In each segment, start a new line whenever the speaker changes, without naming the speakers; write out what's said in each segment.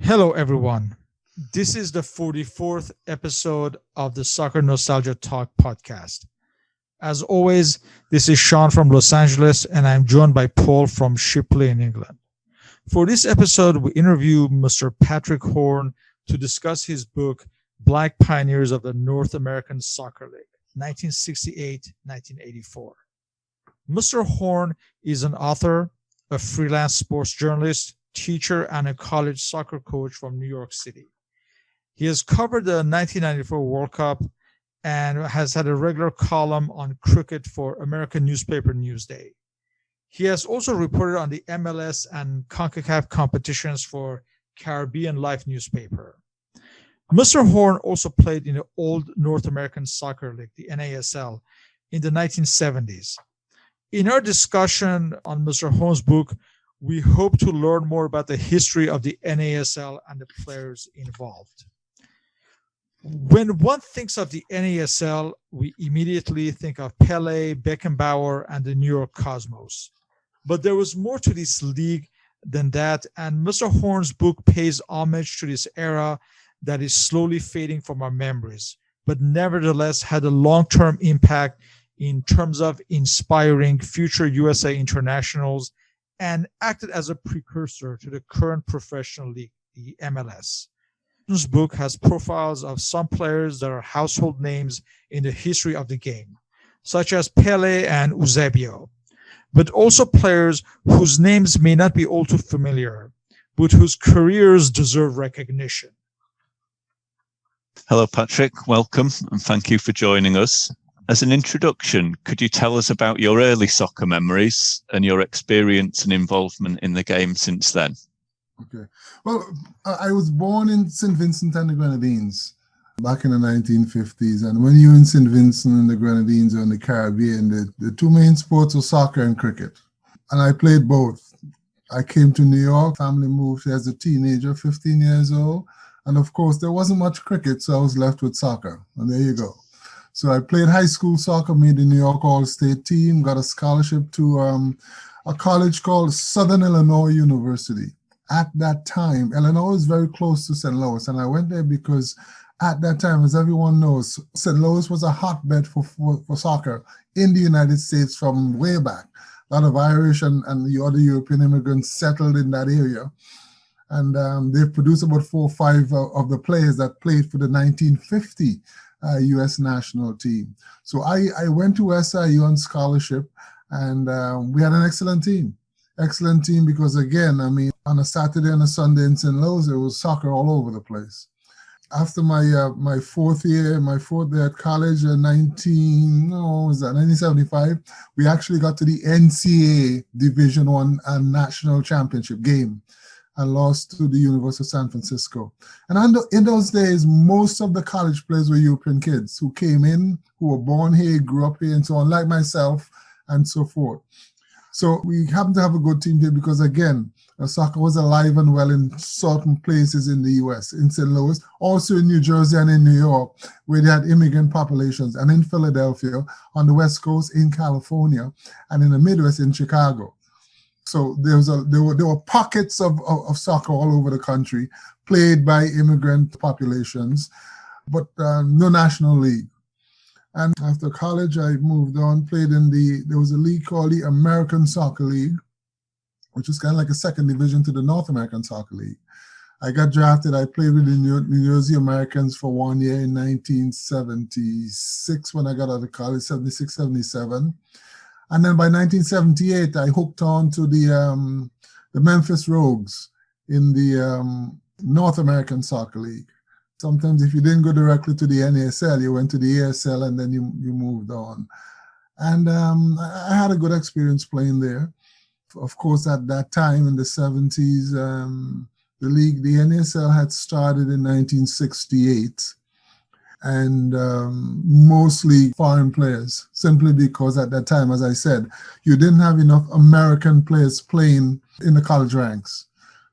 Hello, everyone. This is the 44th episode of the Soccernostalgia Talk Podcast. As always, this is Sean from Los Angeles, and I'm joined by Paul from Shipley in England. For this episode, we interview Mr. Patrick Horne to discuss his book, Black Pioneers of the North American Soccer League, 1968-1984. Mr. Horne is an author, a freelance sports journalist, teacher, and a college soccer coach from New York City. He has covered the 1994 World Cup and has had a regular column on cricket for American Newspaper Newsday. He has also reported on the MLS and CONCACAF competitions for Caribbean Life newspaper. Mr. Horne also played in the old North American Soccer League, the NASL, in the 1970s. In our discussion on Mr. Horne's book, we hope to learn more about the history of the NASL and the players involved. When one thinks of the NASL, we immediately think of Pele, Beckenbauer, and the New York Cosmos. But there was more to this league than that, and Mr. Horne's book pays homage to this era that is slowly fading from our memories, but nevertheless had a long-term impact in terms of inspiring future USA internationals and acted as a precursor to the current professional league, the MLS. This book has profiles of some players that are household names in the history of the game, such as Pele and Eusebio, but also players whose names may not be all too familiar, but whose careers deserve recognition.
Hello, Patrick. Welcome, and thank you for joining us. As an introduction, could you tell us about your early soccer memories and your experience and involvement in the game since then?
Okay. Well, I was born in St. Vincent and the Grenadines back in the 1950s. And when you're in St. Vincent and the Grenadines or in the Caribbean, the two main sports were soccer and cricket. And I played both. I came to New York, family moved as a teenager, 15 years old. And of course, there wasn't much cricket, so I was left with soccer. And there you go. So I played high school soccer, made the New York All-State team, got a scholarship to a college called Southern Illinois University. At that time, Illinois was very close to St. Louis, and I went there because at that time, as everyone knows, St. Louis was a hotbed for soccer in the United States from way back. A lot of Irish and the other European immigrants settled in that area. And they've produced about 4 or 5 of the players that played for the 1950 U.S. national team. So I went to SIU on scholarship, and we had an excellent team. Excellent team because, again, I mean, on a Saturday and a Sunday in St. Louis, there was soccer all over the place. After my fourth day at college, 1975, we actually got to the NCAA Division I and National Championship game and lost to the University of San Francisco. And in those days, most of the college players were European kids who came in, who were born here, grew up here, and so on, like myself, and so forth. So we happened to have a good team here because, again, soccer was alive and well in certain places in the U.S., in St. Louis, also in New Jersey and in New York, where they had immigrant populations, and in Philadelphia, on the West Coast, in California, and in the Midwest, in Chicago. So there were pockets of soccer all over the country, played by immigrant populations, but no national league. And after college, I moved on, played there was a league called the American Soccer League, which was kind of like a second division to the North American Soccer League. I got drafted. I played with the New Jersey Americans for 1 year in 1976 when I got out of college, 76, 77. And then by 1978, I hooked on to the Memphis Rogues in the North American Soccer League. Sometimes if you didn't go directly to the NASL, you went to the ASL and then you moved on. And I had a good experience playing there. Of course, at that time in the 70s, the NASL had started in 1968. And mostly foreign players, simply because at that time, as I said, you didn't have enough American players playing in the college ranks.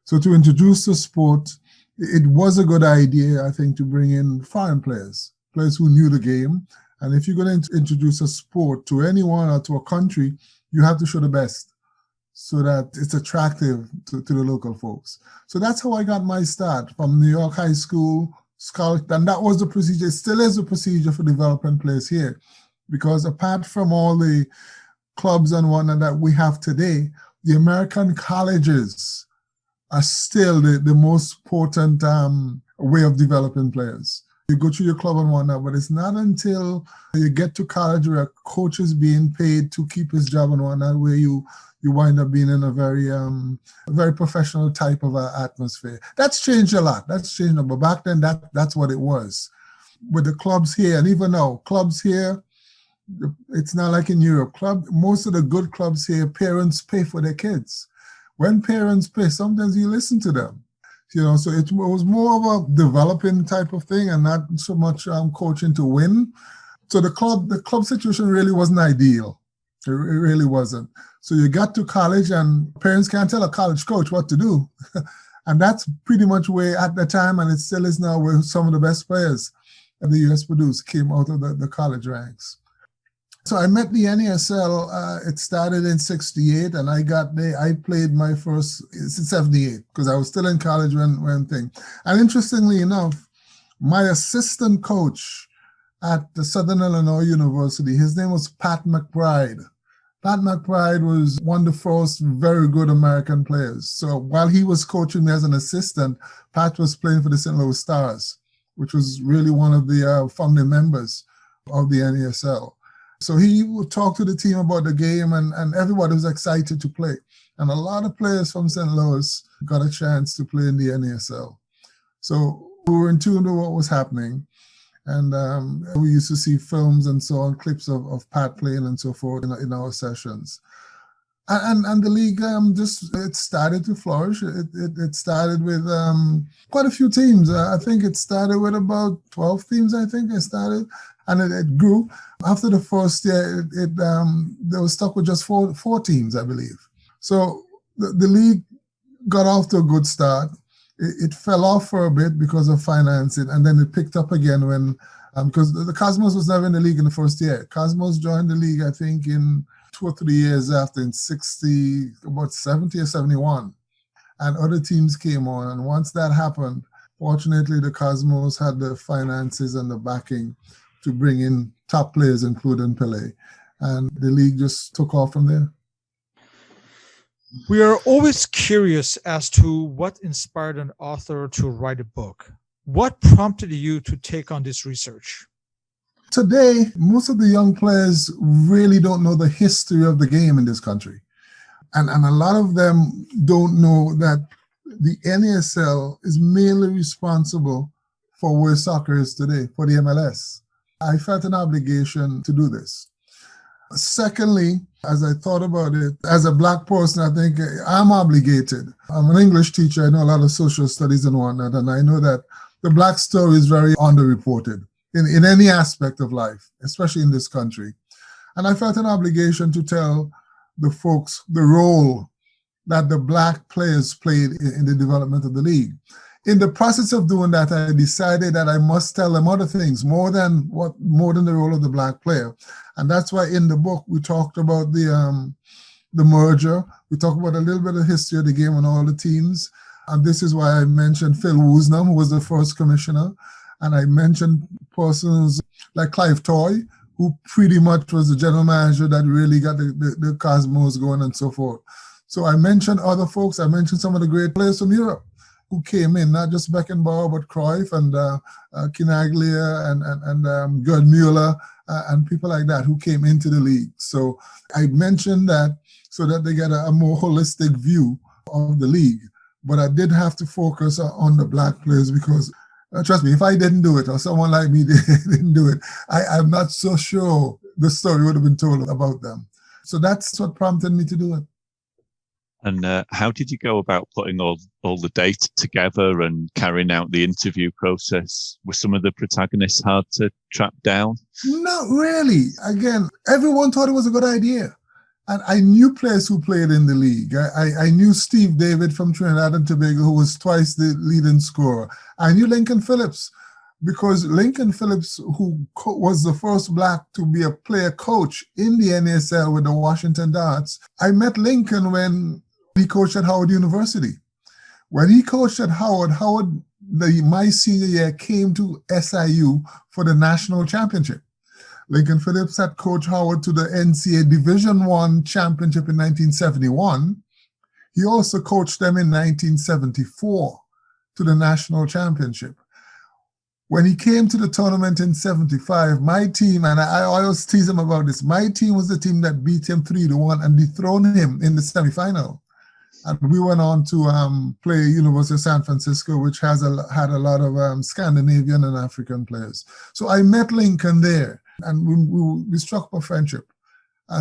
So to introduce the sport, it was a good idea, I think, to bring in foreign players who knew the game. And if you're going to introduce a sport to anyone or to a country, you have to show the best. so that it's attractive to the local folks. So that's how I got my start from New York High School, Scout, and that was the procedure. It still is the procedure for developing players here, because apart from all the clubs and whatnot that we have today, the American colleges are still the most important way of developing players. You go through your club and whatnot, but it's not until you get to college where a coach is being paid to keep his job and whatnot where you wind up being in a very professional type of atmosphere. That's changed a lot. That's changed, but back then that's what it was. With the clubs here, and even now, clubs here, it's not like in Europe. Most of the good clubs here, parents pay for their kids. When parents pay, sometimes you listen to them. So it was more of a developing type of thing and not so much coaching to win. So the club situation really wasn't ideal. It really wasn't. So you got to college and parents can't tell a college coach what to do. And that's pretty much where at the time, and it still is now, where some of the best players that the U.S. produced came out of the college ranks. So I met the NASL, it started in 68, and I played my first, in 78, because I was still in college when thing. And interestingly enough, my assistant coach at the Southern Illinois University, his name was Pat Mcpride. Pat Mcpride was one of the first very good American players. So while he was coaching me as an assistant, Pat was playing for the St. Louis Stars, which was really one of the founding members of the NASL. So he would talk to the team about the game, and everybody was excited to play. And a lot of players from St. Louis got a chance to play in the NASL. So we were in tune to what was happening. And we used to see films and so on, clips of Pat playing and so forth in our sessions. And the league it started to flourish. It started with quite a few teams. I think it started with about 12 teams, I think it started. And it grew. After the first year, they were stuck with just four teams, I believe. So the league got off to a good start. It fell off for a bit because of financing, and then it picked up again when, because the Cosmos was never in the league in the first year. Cosmos joined the league, I think, in 2 or 3 years after, in 70 or 71. And other teams came on, and once that happened, fortunately, the Cosmos had the finances and the backing to bring in top players, including Pelé. And the league just took off from there.
We are always curious as to what inspired an author to write a book. What prompted you to take on this research?
Today, most of the young players really don't know the history of the game in this country. And a lot of them don't know that the NASL is mainly responsible for where soccer is today, for the MLS. I felt an obligation to do this. Secondly, as I thought about it, as a Black person, I think I'm obligated. I'm an English teacher. I know a lot of social studies and whatnot, and I know that the Black story is very underreported in any aspect of life, especially in this country. And I felt an obligation to tell the folks the role that the Black players played in the development of the league. In the process of doing that, I decided that I must tell them other things more than the role of the Black player. And that's why in the book we talked about the merger. We talked about a little bit of the history of the game and all the teams. And this is why I mentioned Phil Woosnam, who was the first commissioner. And I mentioned persons like Clive Toy, who pretty much was the general manager that really got the Cosmos going and so forth. So I mentioned other folks. I mentioned some of the great players from Europe who came in, not just Beckenbauer, but Cruyff and Kinaglia and Gerd Mueller and people like that who came into the league. So I mentioned that so that they get a more holistic view of the league. But I did have to focus on the Black players because, trust me, if I didn't do it or someone like me didn't do it, I'm not so sure the story would have been told about them. So that's what prompted me to do it.
And how did you go about putting all the data together and carrying out the interview process? Were some of the protagonists hard to track down?
Not really. Again, everyone thought it was a good idea. And I knew players who played in the league. I knew Steve David from Trinidad and Tobago, who was twice the leading scorer. I knew Lincoln Phillips, because Lincoln Phillips, who was the first Black to be a player coach in the NASL with the Washington Darts, I met Lincoln when he coached at Howard University. When he coached at Howard, my senior year, came to SIU for the national championship. Lincoln Phillips had coached Howard to the NCAA Division I championship in 1971. He also coached them in 1974 to the national championship. When he came to the tournament in 75, my team, and I always tease him about this, my team was the team that beat him 3-1 and dethroned him in the semifinal. And we went on to play University of San Francisco, which had a lot of Scandinavian and African players. So I met Lincoln there, and we struck up a friendship.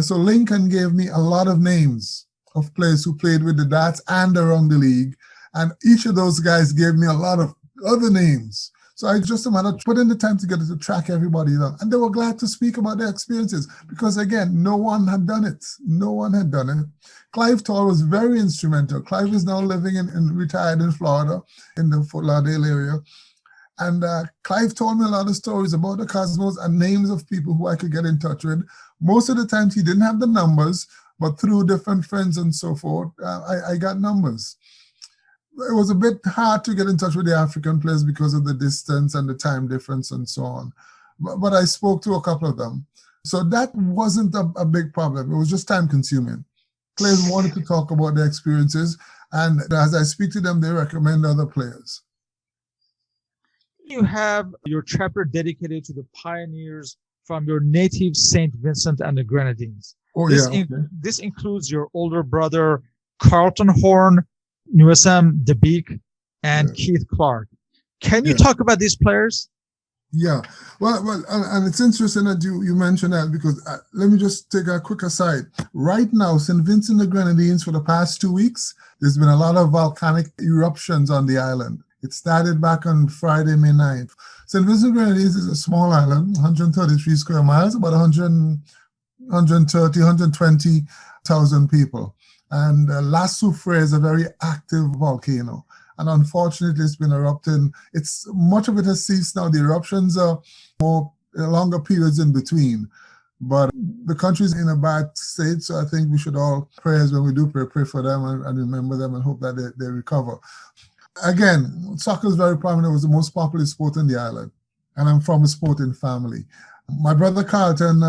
So Lincoln gave me a lot of names of players who played with the Darts and around the league, and each of those guys gave me a lot of other names. So I just put in the time together to track everybody down. And they were glad to speak about their experiences because, again, no one had done it. No one had done it. Clive Tall was very instrumental. Clive is now living retired in Florida, in the Fort Lauderdale area. And Clive told me a lot of stories about the Cosmos and names of people who I could get in touch with. Most of the times he didn't have the numbers, but through different friends and so forth, I got numbers. It was a bit hard to get in touch with the African players because of the distance and the time difference and so on. But I spoke to a couple of them. So that wasn't a big problem. It was just time consuming. Players wanted to talk about their experiences. And as I speak to them, they recommend other players.
You have your chapter dedicated to the pioneers from your native St. Vincent and the Grenadines. This includes your older brother, Carlton Horne, Newsam DeBeek, and Keith Clark. Can you talk about these players?
Yeah. Well, and it's interesting that you mentioned that because let me just take a quick aside. Right now, St. Vincent and the Grenadines, for the past 2 weeks, there's been a lot of volcanic eruptions on the island. It started back on Friday, May 9th. St. Vincent and the Grenadines is a small island, 133 square miles, about 120,000 people. And La Soufrière is a very active volcano. And unfortunately, it's been erupting. Much of it has ceased now. The eruptions are longer periods in between. But the country's in a bad state, so I think we should all pray when we do pray for them and remember them and hope that they recover. Again, soccer is very prominent. It was the most popular sport in the island. And I'm from a sporting family. My brother Carlton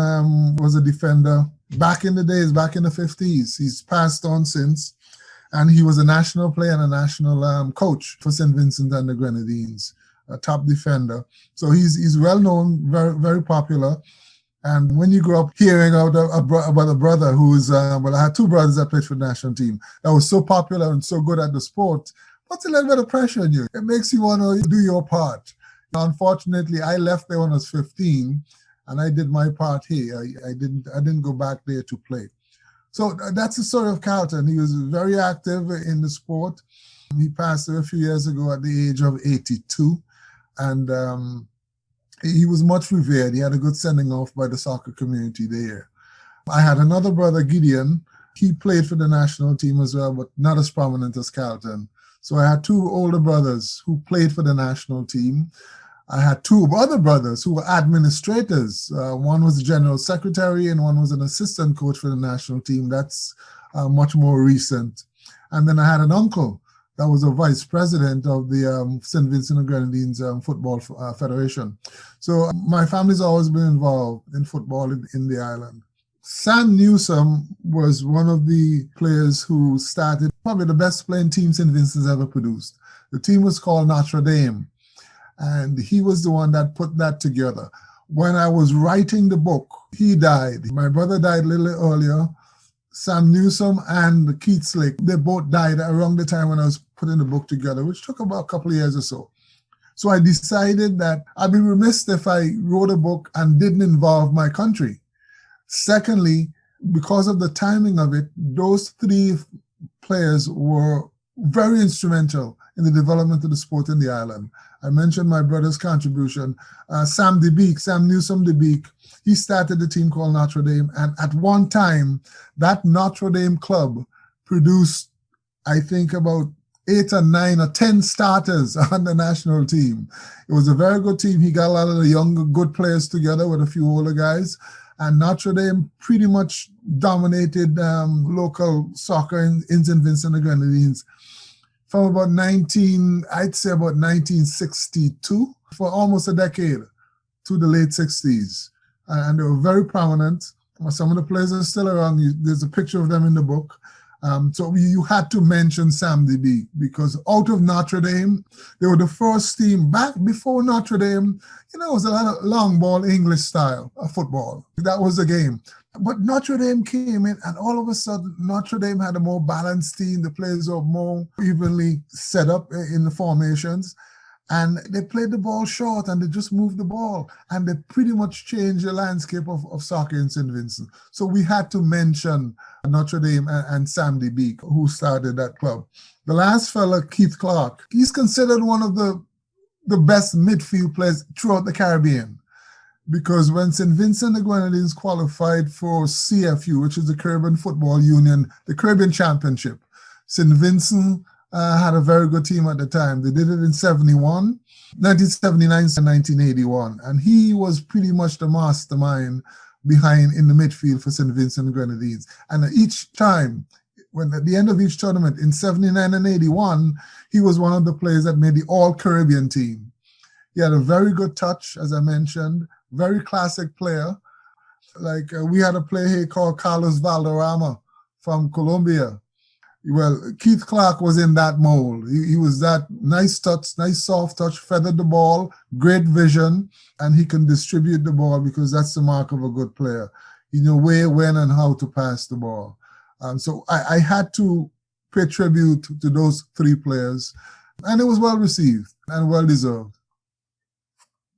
was a defender back in the days, back in the 50s. He's passed on since. And he was a national player and a national coach for St. Vincent and the Grenadines, a top defender. So he's well known, very, very popular. And when you grow up hearing about a brother who's, I had two brothers that played for the national team that was so popular and so good at the sport, puts a little bit of pressure on you. It makes you want to do your part. Unfortunately, I left there when I was 15, and I did my part here. I didn't go back there to play. So that's the story of Carlton. He was very active in the sport. He passed away a few years ago at the age of 82, and he was much revered. He had a good sending off by the soccer community there. I had another brother, Gideon. He played for the national team as well, but not as prominent as Carlton. So I had two older brothers who played for the national team. I had two other brothers who were administrators. One was the general secretary and one was an assistant coach for the national team. That's much more recent. And then I had an uncle that was a vice president of the St. Vincent and Grenadines Football Federation. So my family's always been involved in football in the island. Sam Newsam was one of the players who started probably the best playing team St. Vincent's ever produced. The team was called Notre Dame. And he was the one that put that together. When I was writing the book, he died. My brother died a little earlier. Sam Newsam and Keith Slick, they both died around the time when I was putting the book together, which took about a couple of years or so. So I decided that I'd be remiss if I wrote a book and didn't involve my country. Secondly, because of the timing of it, those three players were very instrumental in the development of the sport in the island. I mentioned my brother's contribution. Sam Newsam DeBeek, he started the team called Notre Dame. And at one time, that Notre Dame club produced, I think, about 8 or 9 or 10 starters on the national team. It was a very good team. He got a lot of the young, good players together with a few older guys. And Notre Dame pretty much dominated local soccer in St. Vincent and the Grenadines from about 1962 for almost a decade to the late 60s. And they were very prominent. Some of the players are still around. There's a picture of them in the book. So you had to mention Sam DB because out of Notre Dame, they were the first team back before Notre Dame. It was a lot of long ball English style of football. That was the game. But Notre Dame came in and all of a sudden Notre Dame had a more balanced team. The players were more evenly set up in the formations. And they played the ball short and they just moved the ball. And they pretty much changed the landscape of soccer in St. Vincent. So we had to mention Notre Dame and Sam DB, who started that club. The last fella, Keith Clark, he's considered one of the best midfield players throughout the Caribbean. Because when St. Vincent and the Grenadines qualified for CFU, which is the Caribbean Football Union, the Caribbean Championship, St. Vincent had a very good team at the time. They did it in 1979 and 1981. And he was pretty much the mastermind behind in the midfield for St. Vincent and Grenadines. And each time, when at the end of each tournament, in 79 and 81, he was one of the players that made the All-Caribbean team. He had a very good touch, as I mentioned, very classic player. Like we had a player here called Carlos Valderrama from Colombia. Well, Keith Clark was in that mold. He was that nice touch, nice soft touch, feathered the ball, great vision, and he can distribute the ball because that's the mark of a good player. He knew where, when, and how to pass the ball. So I had to pay tribute to those three players, and it was well received and well deserved.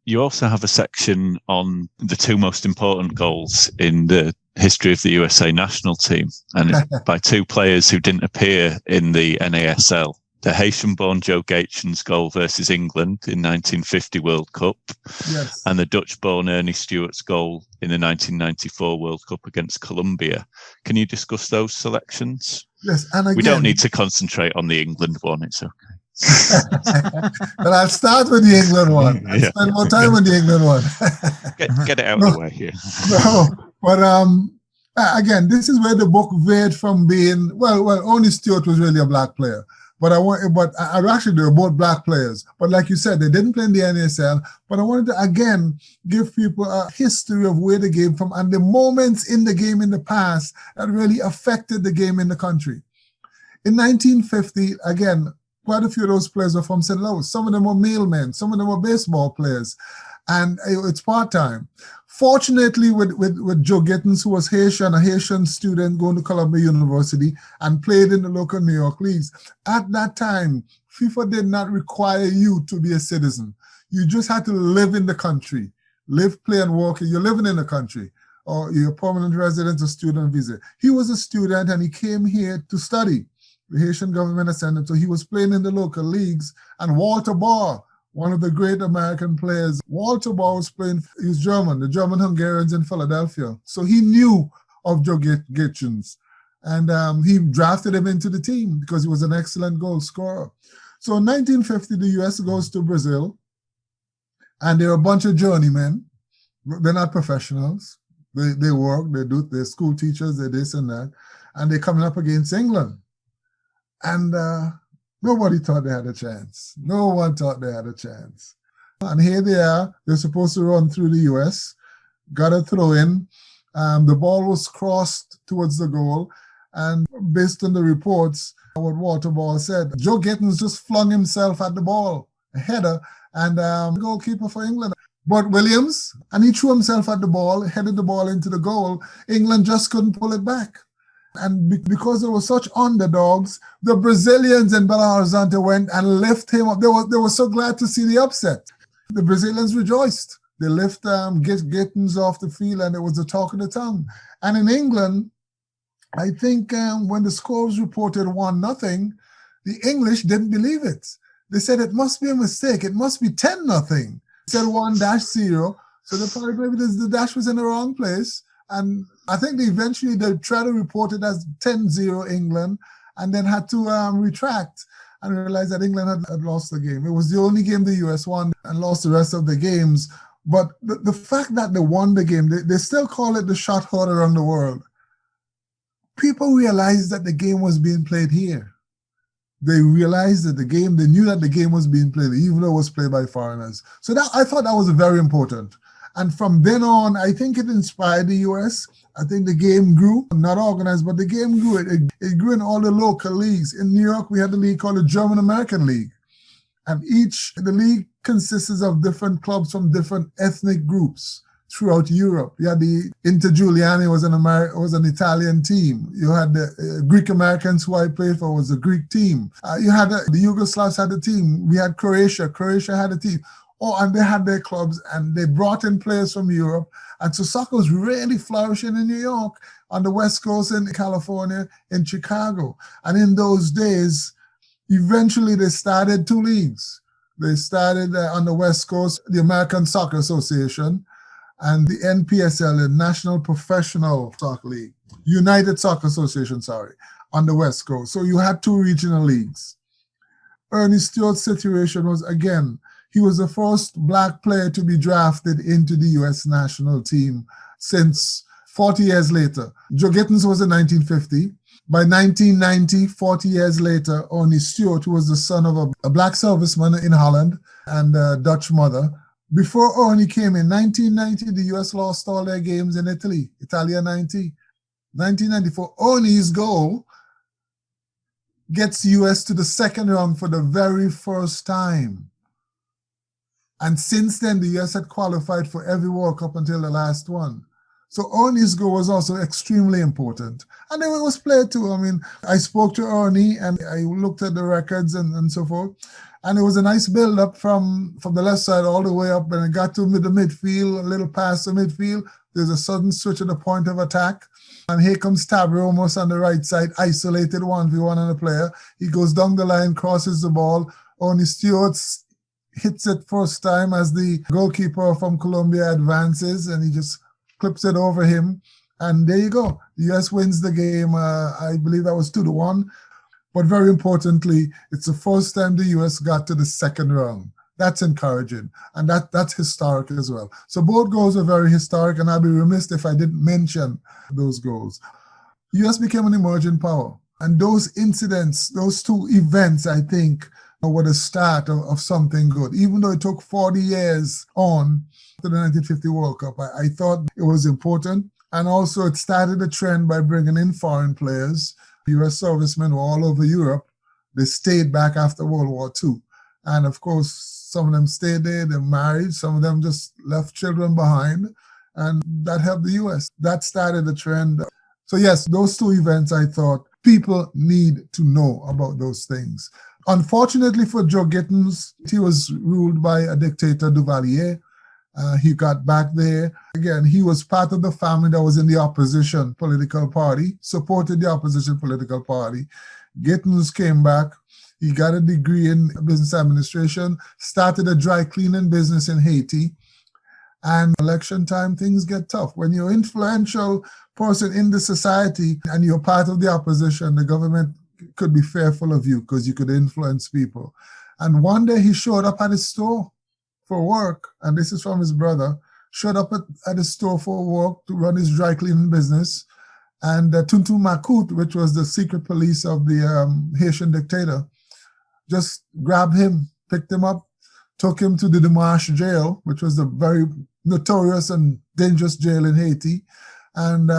You also have a section on the two most important goals in the history of the USA national team, and by two players who didn't appear in the NASL. The Haitian-born Joe Gaetjen's goal versus England in 1950 World Cup, yes, and the Dutch-born Ernie Stewart's goal in the 1994 World Cup against Colombia. Can you discuss those selections?
Yes, and again,
we don't need to concentrate on the England one, it's okay.
But I'll start with the England one. I'll spend more time on the England one.
get it out of the way here.
No, but again, this is where the book veered from being, well, only Stewart was really a black player. But actually, they were both black players. But like you said, they didn't play in the NASL. But I wanted to, again, give people a history of where the game from and the moments in the game in the past that really affected the game in the country. In 1950, again, quite a few of those players were from St. Louis. Some of them were mailmen. Some of them were baseball players. And it's part-time. Fortunately, with Joe Gittens, who was Haitian, a Haitian student going to Columbia University and played in the local New York leagues, at that time, FIFA did not require you to be a citizen. You just had to live in the country. Live, play, and work. You're living in the country. Or you're a permanent resident or student visa. He was a student and he came here to study. The Haitian government had sent him. So he was playing in the local leagues. And Walter Barr, one of the great American players, Walter Barr was playing, he was German, the German-Hungarians in Philadelphia. So he knew of Joe Gaetjens. And he drafted him into the team because he was an excellent goal scorer. So in 1950, the U.S. goes to Brazil. And they're a bunch of journeymen. They're not professionals. They work, they're school teachers, they're this and that. And they're coming up against England. And nobody thought they had a chance. No one thought they had a chance. And here they are. They're supposed to run through the U.S. Got a throw in. The ball was crossed towards the goal. And based on the reports, what Walter Ball said, Joe Gittens just flung himself at the ball, a header, and goalkeeper for England. But Williams, and he threw himself at the ball, headed the ball into the goal. England just couldn't pull it back. And because they were such underdogs, the Brazilians in Belo Horizonte went and lifted him up. They were so glad to see the upset. The Brazilians rejoiced. They lifted Gittens off the field, and it was the talk of the town. And in England, I think when the score was reported 1-0, the English didn't believe it. They said it must be a mistake. It must be 10-0. They said 1-0. So they probably maybe the dash was in the wrong place. And I think they tried to report it as 10-0 England and then had to retract. and realized that England had lost the game. It was the only game the US won and lost the rest of the games. But the fact that they won the game, they still call it the shot heard around the world. People realized that the game was being played here. They realized that they knew that the game was being played, even though it was played by foreigners. So I thought that was very important. And from then on, I think it inspired the US. I think the game grew, not organized, but the game grew. It grew in all the local leagues. In New York, we had a league called the German American League. And the league consists of different clubs from different ethnic groups throughout Europe. You had the Inter Giuliani was an Italian team. You had the Greek Americans who I played for was a Greek team. You had the Yugoslavs had a team. We had Croatia. Croatia had a team. Oh, and they had their clubs and they brought in players from Europe. And so soccer was really flourishing in New York, on the West Coast, in California, in Chicago. And in those days, eventually they started two leagues. They started on the West Coast, the American Soccer Association, and the NPSL, the National Professional Soccer League, United Soccer Association, on the West Coast. So you had two regional leagues. Ernie Stewart's situation was, again, he was the first Black player to be drafted into the U.S. national team since 40 years later. Joe Gittins was in 1950. By 1990, 40 years later, Ernie Stewart, who was the son of a Black serviceman in Holland and a Dutch mother. Before Ernie came in 1990, the U.S. lost all their games in Italy, Italia 90. 1994, Ernie's goal gets U.S. to the second round for the very first time. And since then, the U.S. had qualified for every World Cup until the last one. So Ernie's goal was also extremely important. And it was played too. I mean, I spoke to Ernie and I looked at the records and so forth. And it was a nice build-up from the left side all the way up. And it got to the midfield, a little past the midfield. There's a sudden switch at the point of attack. And here comes Tabry almost on the right side, isolated 1v1 on the player. He goes down the line, crosses the ball. Ernie Stewart hits it first time as the goalkeeper from Colombia advances, and he just clips it over him. And there you go. The U.S. wins the game. I believe that was 2-1. But very importantly, it's the first time the U.S. got to the second round. That's encouraging. And that's historic as well. So both goals are very historic, and I'd be remiss if I didn't mention those goals. The U.S. became an emerging power. And those incidents, those two events, I think, were the start of something good. Even though it took 40 years on to the 1950 World Cup, I thought it was important. And also it started a trend by bringing in foreign players. U.S. servicemen were all over Europe. They stayed back after World War II. And of course, some of them stayed there, they married, some of them just left children behind. And that helped the U.S. That started the trend. So yes, those two events, I thought people need to know about those things. Unfortunately for Joe Gittins, he was ruled by a dictator, Duvalier. He got back there. Again, he was part of the family that was in the opposition political party, supported the opposition political party. Gittins came back. He got a degree in business administration, started a dry cleaning business in Haiti. And election time, things get tough. When you're an influential person in the society and you're part of the opposition, the government could be fearful of you because you could influence people. And one day he showed up at his store for work, and this is from his brother, showed up at his store for work to run his dry cleaning business. And Tuntu Makut, which was the secret police of the Haitian dictator, just grabbed him, picked him up, took him to the Dimanche jail, which was the very notorious and dangerous jail in Haiti. And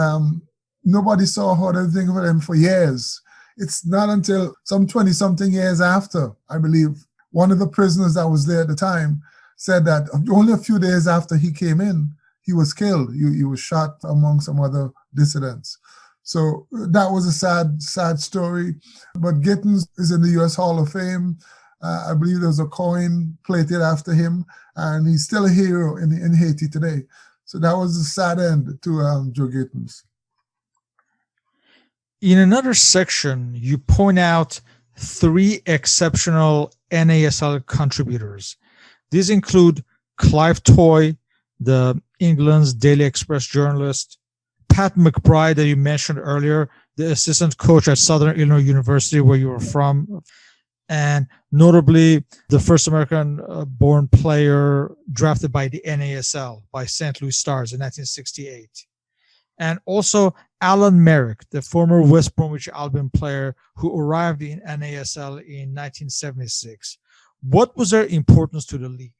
nobody saw or heard anything of him for years. It's not until some 20-something years after, I believe, one of the prisoners that was there at the time said that only a few days after he came in, he was killed. He was shot among some other dissidents. So that was a sad story. But Gittins is in the U.S. Hall of Fame. I believe there's a coin plated after him, and he's still a hero in Haiti today. So that was a sad end to Joe Gittins.
In another section, you point out 3 exceptional NASL contributors. These include Clive Toy, the England's Daily Express journalist, Pat Mcpride, that you mentioned earlier, the assistant coach at Southern Illinois University, where you were from, and notably the first American-born player drafted by the NASL, by St. Louis Stars in 1968. And also Alan Merrick, the former West Bromwich Albion player who arrived in NASL in 1976. What was their importance to the league?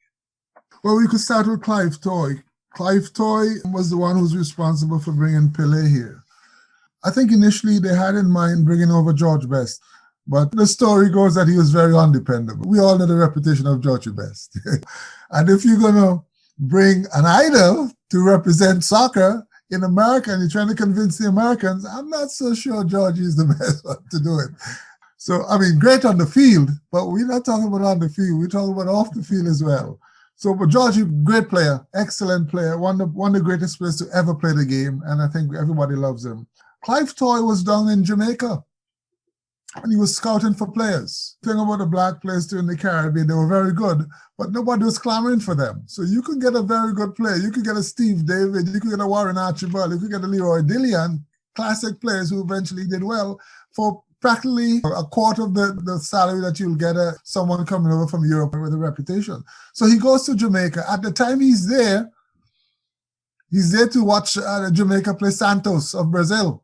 Well, we could start with Clive Toye. Clive Toye was the one who was responsible for bringing Pelé here. I think initially they had in mind bringing over George Best, but the story goes that he was very undependable. We all know the reputation of George Best. And if you're going to bring an idol to represent soccer in America and you're trying to convince the Americans, I'm not so sure George is the best one to do it. So, I mean, great on the field, but we're not talking about on the field. We're talking about off the field as well. So, but George, great player, excellent player, one of the greatest players to ever play the game, and I think everybody loves him. Clive Toye was down in Jamaica, and he was scouting for players. The thing about the black players in the Caribbean, they were very good, but nobody was clamoring for them. So you could get a very good player. You could get a Steve David, you could get a Warren Archibald, you could get a Leroy De Leon, classic players who eventually did well for practically a quarter of the salary that you'll get someone coming over from Europe with a reputation. So he goes to Jamaica. At the time he's there to watch Jamaica play Santos of Brazil.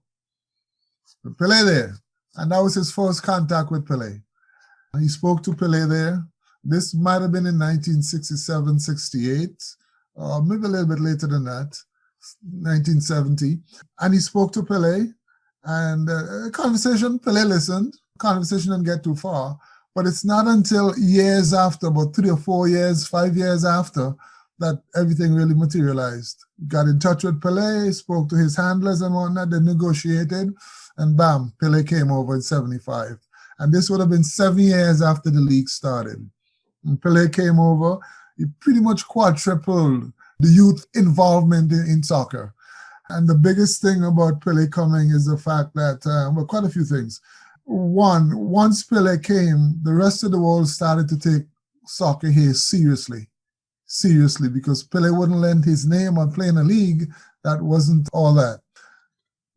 Pelé there. And that was his first contact with Pelé. He spoke to Pelé there. This might have been in 1967, 68, or maybe a little bit later than that, 1970. And he spoke to Pelé, and conversation, Pelé listened. Conversation didn't get too far. But it's not until years after, about 3 or 4 years, 5 years after, that everything really materialized. Got in touch with Pelé, spoke to his handlers and whatnot, they negotiated, and bam, Pelé came over in 75. And this would have been 7 years after the league started. And Pelé came over, he pretty much quadrupled the youth involvement in soccer. And the biggest thing about Pelé coming is the fact that, well, quite a few things. One, once Pelé came, the rest of the world started to take soccer here seriously, because Pelé wouldn't lend his name on playing a league that wasn't all that.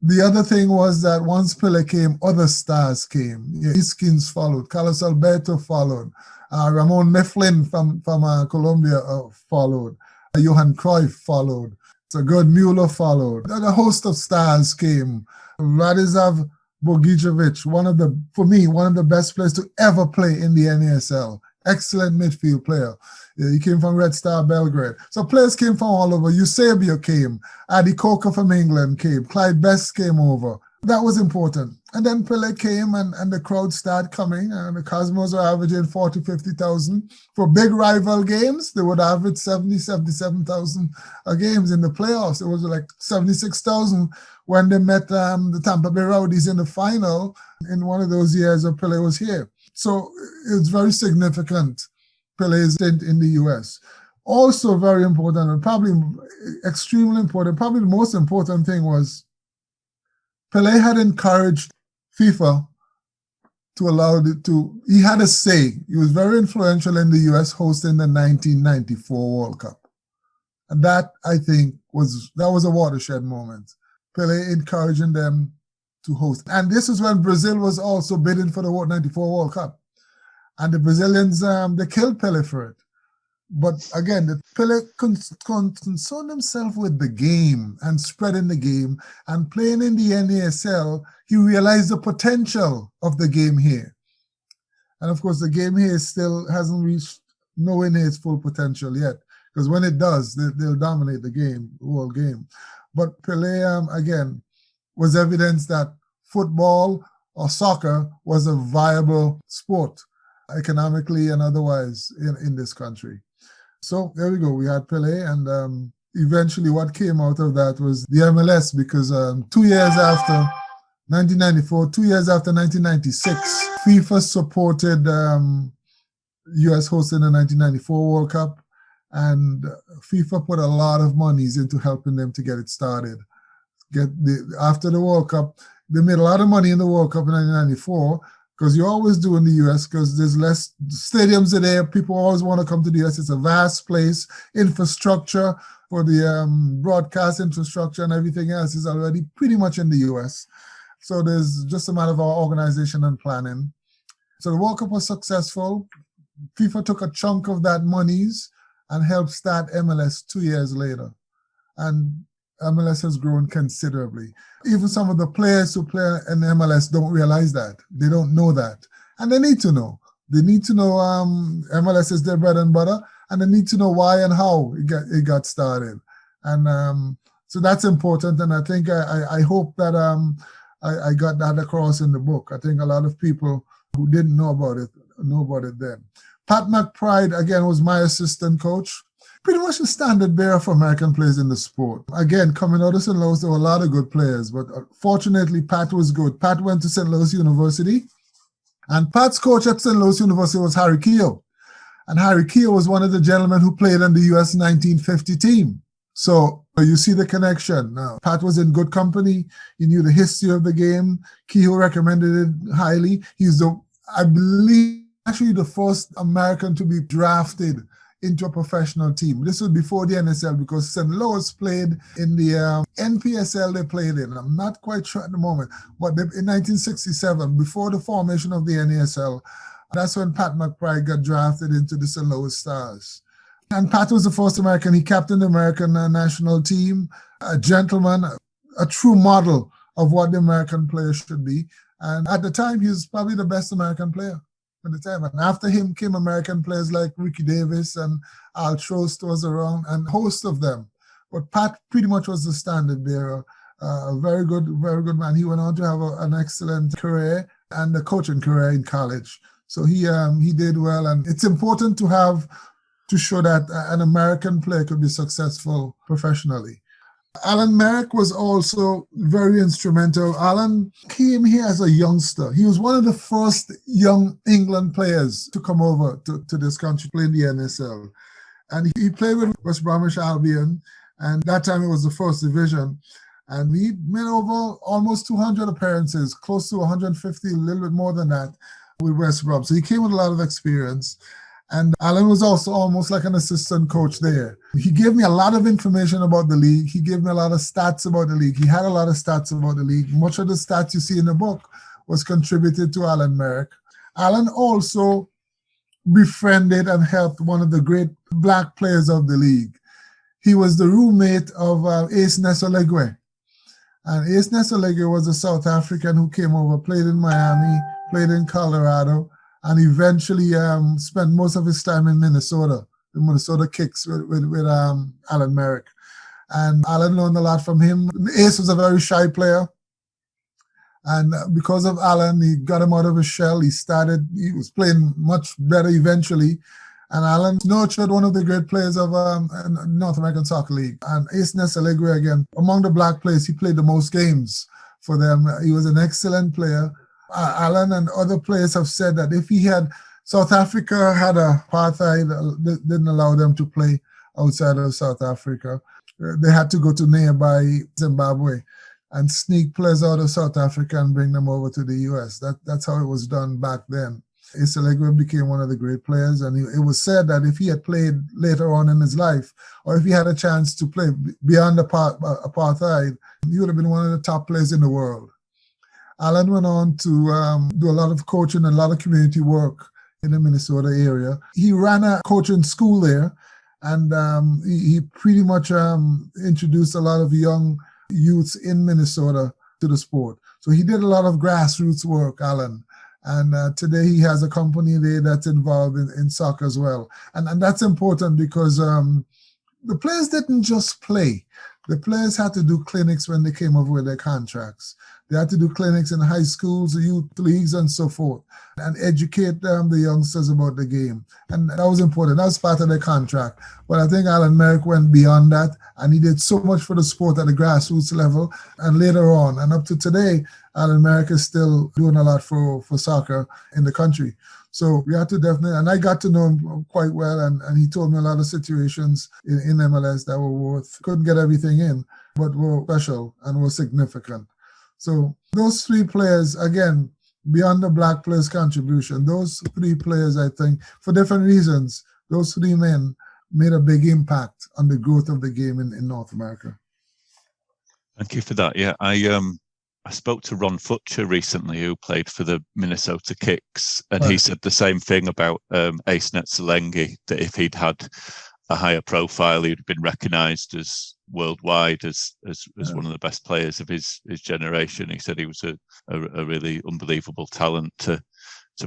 The other thing was that once Pelé came, other stars came. Iskins followed, Carlos Alberto followed, Ramon Mifflin from Colombia followed, Johann Cruyff followed, so Gerd Muller followed. And a host of stars came. Radislav Bogicevic, one of the best players to ever play in the NASL. Excellent midfield player. He came from Red Star Belgrade. So players came from all over. Eusebio came. Adi Coker from England came. Clyde Best came over. That was important. And then Pelé came and the crowd started coming, and the Cosmos are averaging 40, 50,000. For big rival games, they would average 70, 77,000 games in the playoffs. It was like 76,000 when they met the Tampa Bay Rowdies in the final in one of those years that Pelé was here. So it's very significant, Pelé's stint in the U.S. Also very important, and probably extremely important, probably the most important thing was Pelé had encouraged FIFA to allow he had a say. He was very influential in the U.S. hosting the 1994 World Cup. And that, I think, was a watershed moment. Pelé encouraging them to host. And this is when Brazil was also bidding for the 94 World Cup. And the Brazilians, they killed Pelé for it. But again, Pelé concerned himself with the game and spreading the game, and playing in the NASL, he realized the potential of the game here. And of course, the game here still hasn't reached nowhere near its full potential yet, because when it does, they'll dominate the whole game. But Pelé, again, was evidence that football or soccer was a viable sport, economically and otherwise, in this country. So there we go. We had Pelé, and eventually what came out of that was the MLS, because 2 years after 1994, 2 years after 1996, FIFA supported U.S. hosting the 1994 World Cup, and FIFA put a lot of monies into helping them to get it started. After the World Cup, they made a lot of money in the World Cup in 1994, because you always do in the U.S., because there's less stadiums are there. People always want to come to the U.S. It's a vast place. Infrastructure for the broadcast infrastructure and everything else is already pretty much in the U.S. So there's just a matter of our organization and planning. So the World Cup was successful. FIFA took a chunk of that monies and helped start MLS 2 years later. And MLS has grown considerably. Even some of the players who play in MLS don't realize that. They don't know that. And they need to know. They need to know MLS is their bread and butter, and they need to know why and how it got started. And so that's important. And I think I hope that I got that across in the book. I think a lot of people who didn't know about it then. Pat Mcpride, again, was my assistant coach. Pretty much the standard bearer for American players in the sport. Again, coming out of St. Louis, there were a lot of good players, but fortunately, Pat was good. Pat went to St. Louis University, and Pat's coach at St. Louis University was Harry Keogh. And Harry Keogh was one of the gentlemen who played on the U.S. 1950 team. So you see the connection. Now, Pat was in good company. He knew the history of the game. Keogh recommended it highly. He's I believe, actually the first American to be drafted into a professional team. This was before the NSL, because St. Louis played in the NPSL they played in. I'm not quite sure at the moment, but in 1967, before the formation of the NASL, that's when Pat Mcpride got drafted into the St. Louis Stars. And Pat was the first American. He captained the American national team, a gentleman, a true model of what the American player should be. And at the time, he was probably the best American player at the time. And after him came American players like Ricky Davis and Al Trost was around, and a host of them. But Pat pretty much was the standard bearer. A very good man. He went on to have an excellent career and a coaching career in college. So he did well. And it's important to show that an American player could be successful professionally. Alan Merrick was also very instrumental. Alan came here as a youngster. He was one of the first young England players to come over to this country, play in the NSL. And he played with West Bromwich Albion, and that time it was the first division. And he made over almost 200 appearances, close to 150, a little bit more than that, with West Brom. So he came with a lot of experience. And Alan was also almost like an assistant coach there. He gave me a lot of information about the league. He gave me a lot of stats about the league. He had a lot of stats about the league. Much of the stats you see in the book was contributed to Alan Merrick. Alan also befriended and helped one of the great black players of the league. He was the roommate of Ace Nesselegwe. And Ace Nesselegwe was a South African who came over, played in Miami, played in Colorado, and eventually spent most of his time in Minnesota, the Minnesota Kicks with Alan Merrick. And Alan learned a lot from him. Ace was a very shy player. And because of Alan, he got him out of his shell. He was playing much better eventually. And Alan nurtured one of the great players of North American Soccer League. And Ace Nesselegwe, again, among the black players, he played the most games for them. He was an excellent player. Alan and other players have said that if South Africa had apartheid, didn't allow them to play outside of South Africa. They had to go to nearby Zimbabwe and sneak players out of South Africa and bring them over to the U.S. That's how it was done back then. Nesselegwe became one of the great players, and it was said that if he had played later on in his life, or if he had a chance to play beyond apartheid, he would have been one of the top players in the world. Alan went on to do a lot of coaching and a lot of community work in the Minnesota area. He ran a coaching school there, and he pretty much introduced a lot of young youths in Minnesota to the sport. So he did a lot of grassroots work, Alan. And today he has a company there that's involved in soccer as well. And that's important because the players didn't just play. The players had to do clinics when they came over with their contracts. They had to do clinics in high schools, youth leagues, and so forth, and educate the youngsters about the game. And that was important. That was part of their contract. But I think Alan Merrick went beyond that, and he did so much for the sport at the grassroots level. And later on, and up to today, Alan Merrick is still doing a lot for soccer in the country. So we had to definitely, and I got to know him quite well, and he told me a lot of situations in MLS that were couldn't get everything in, but were special and were significant. So those three players, again, beyond the black players' contribution, those three players, I think, for different reasons, those three men made a big impact on the growth of the game in North America.
Thank you for that. Yeah, I I spoke to Ron Futcher recently, who played for the Minnesota Kicks, and
Right.
he said the same thing about Ace Netzelengi, that if he'd had a higher profile, he'd have been recognised as worldwide as one of the best players of his generation. He said he was a really unbelievable talent to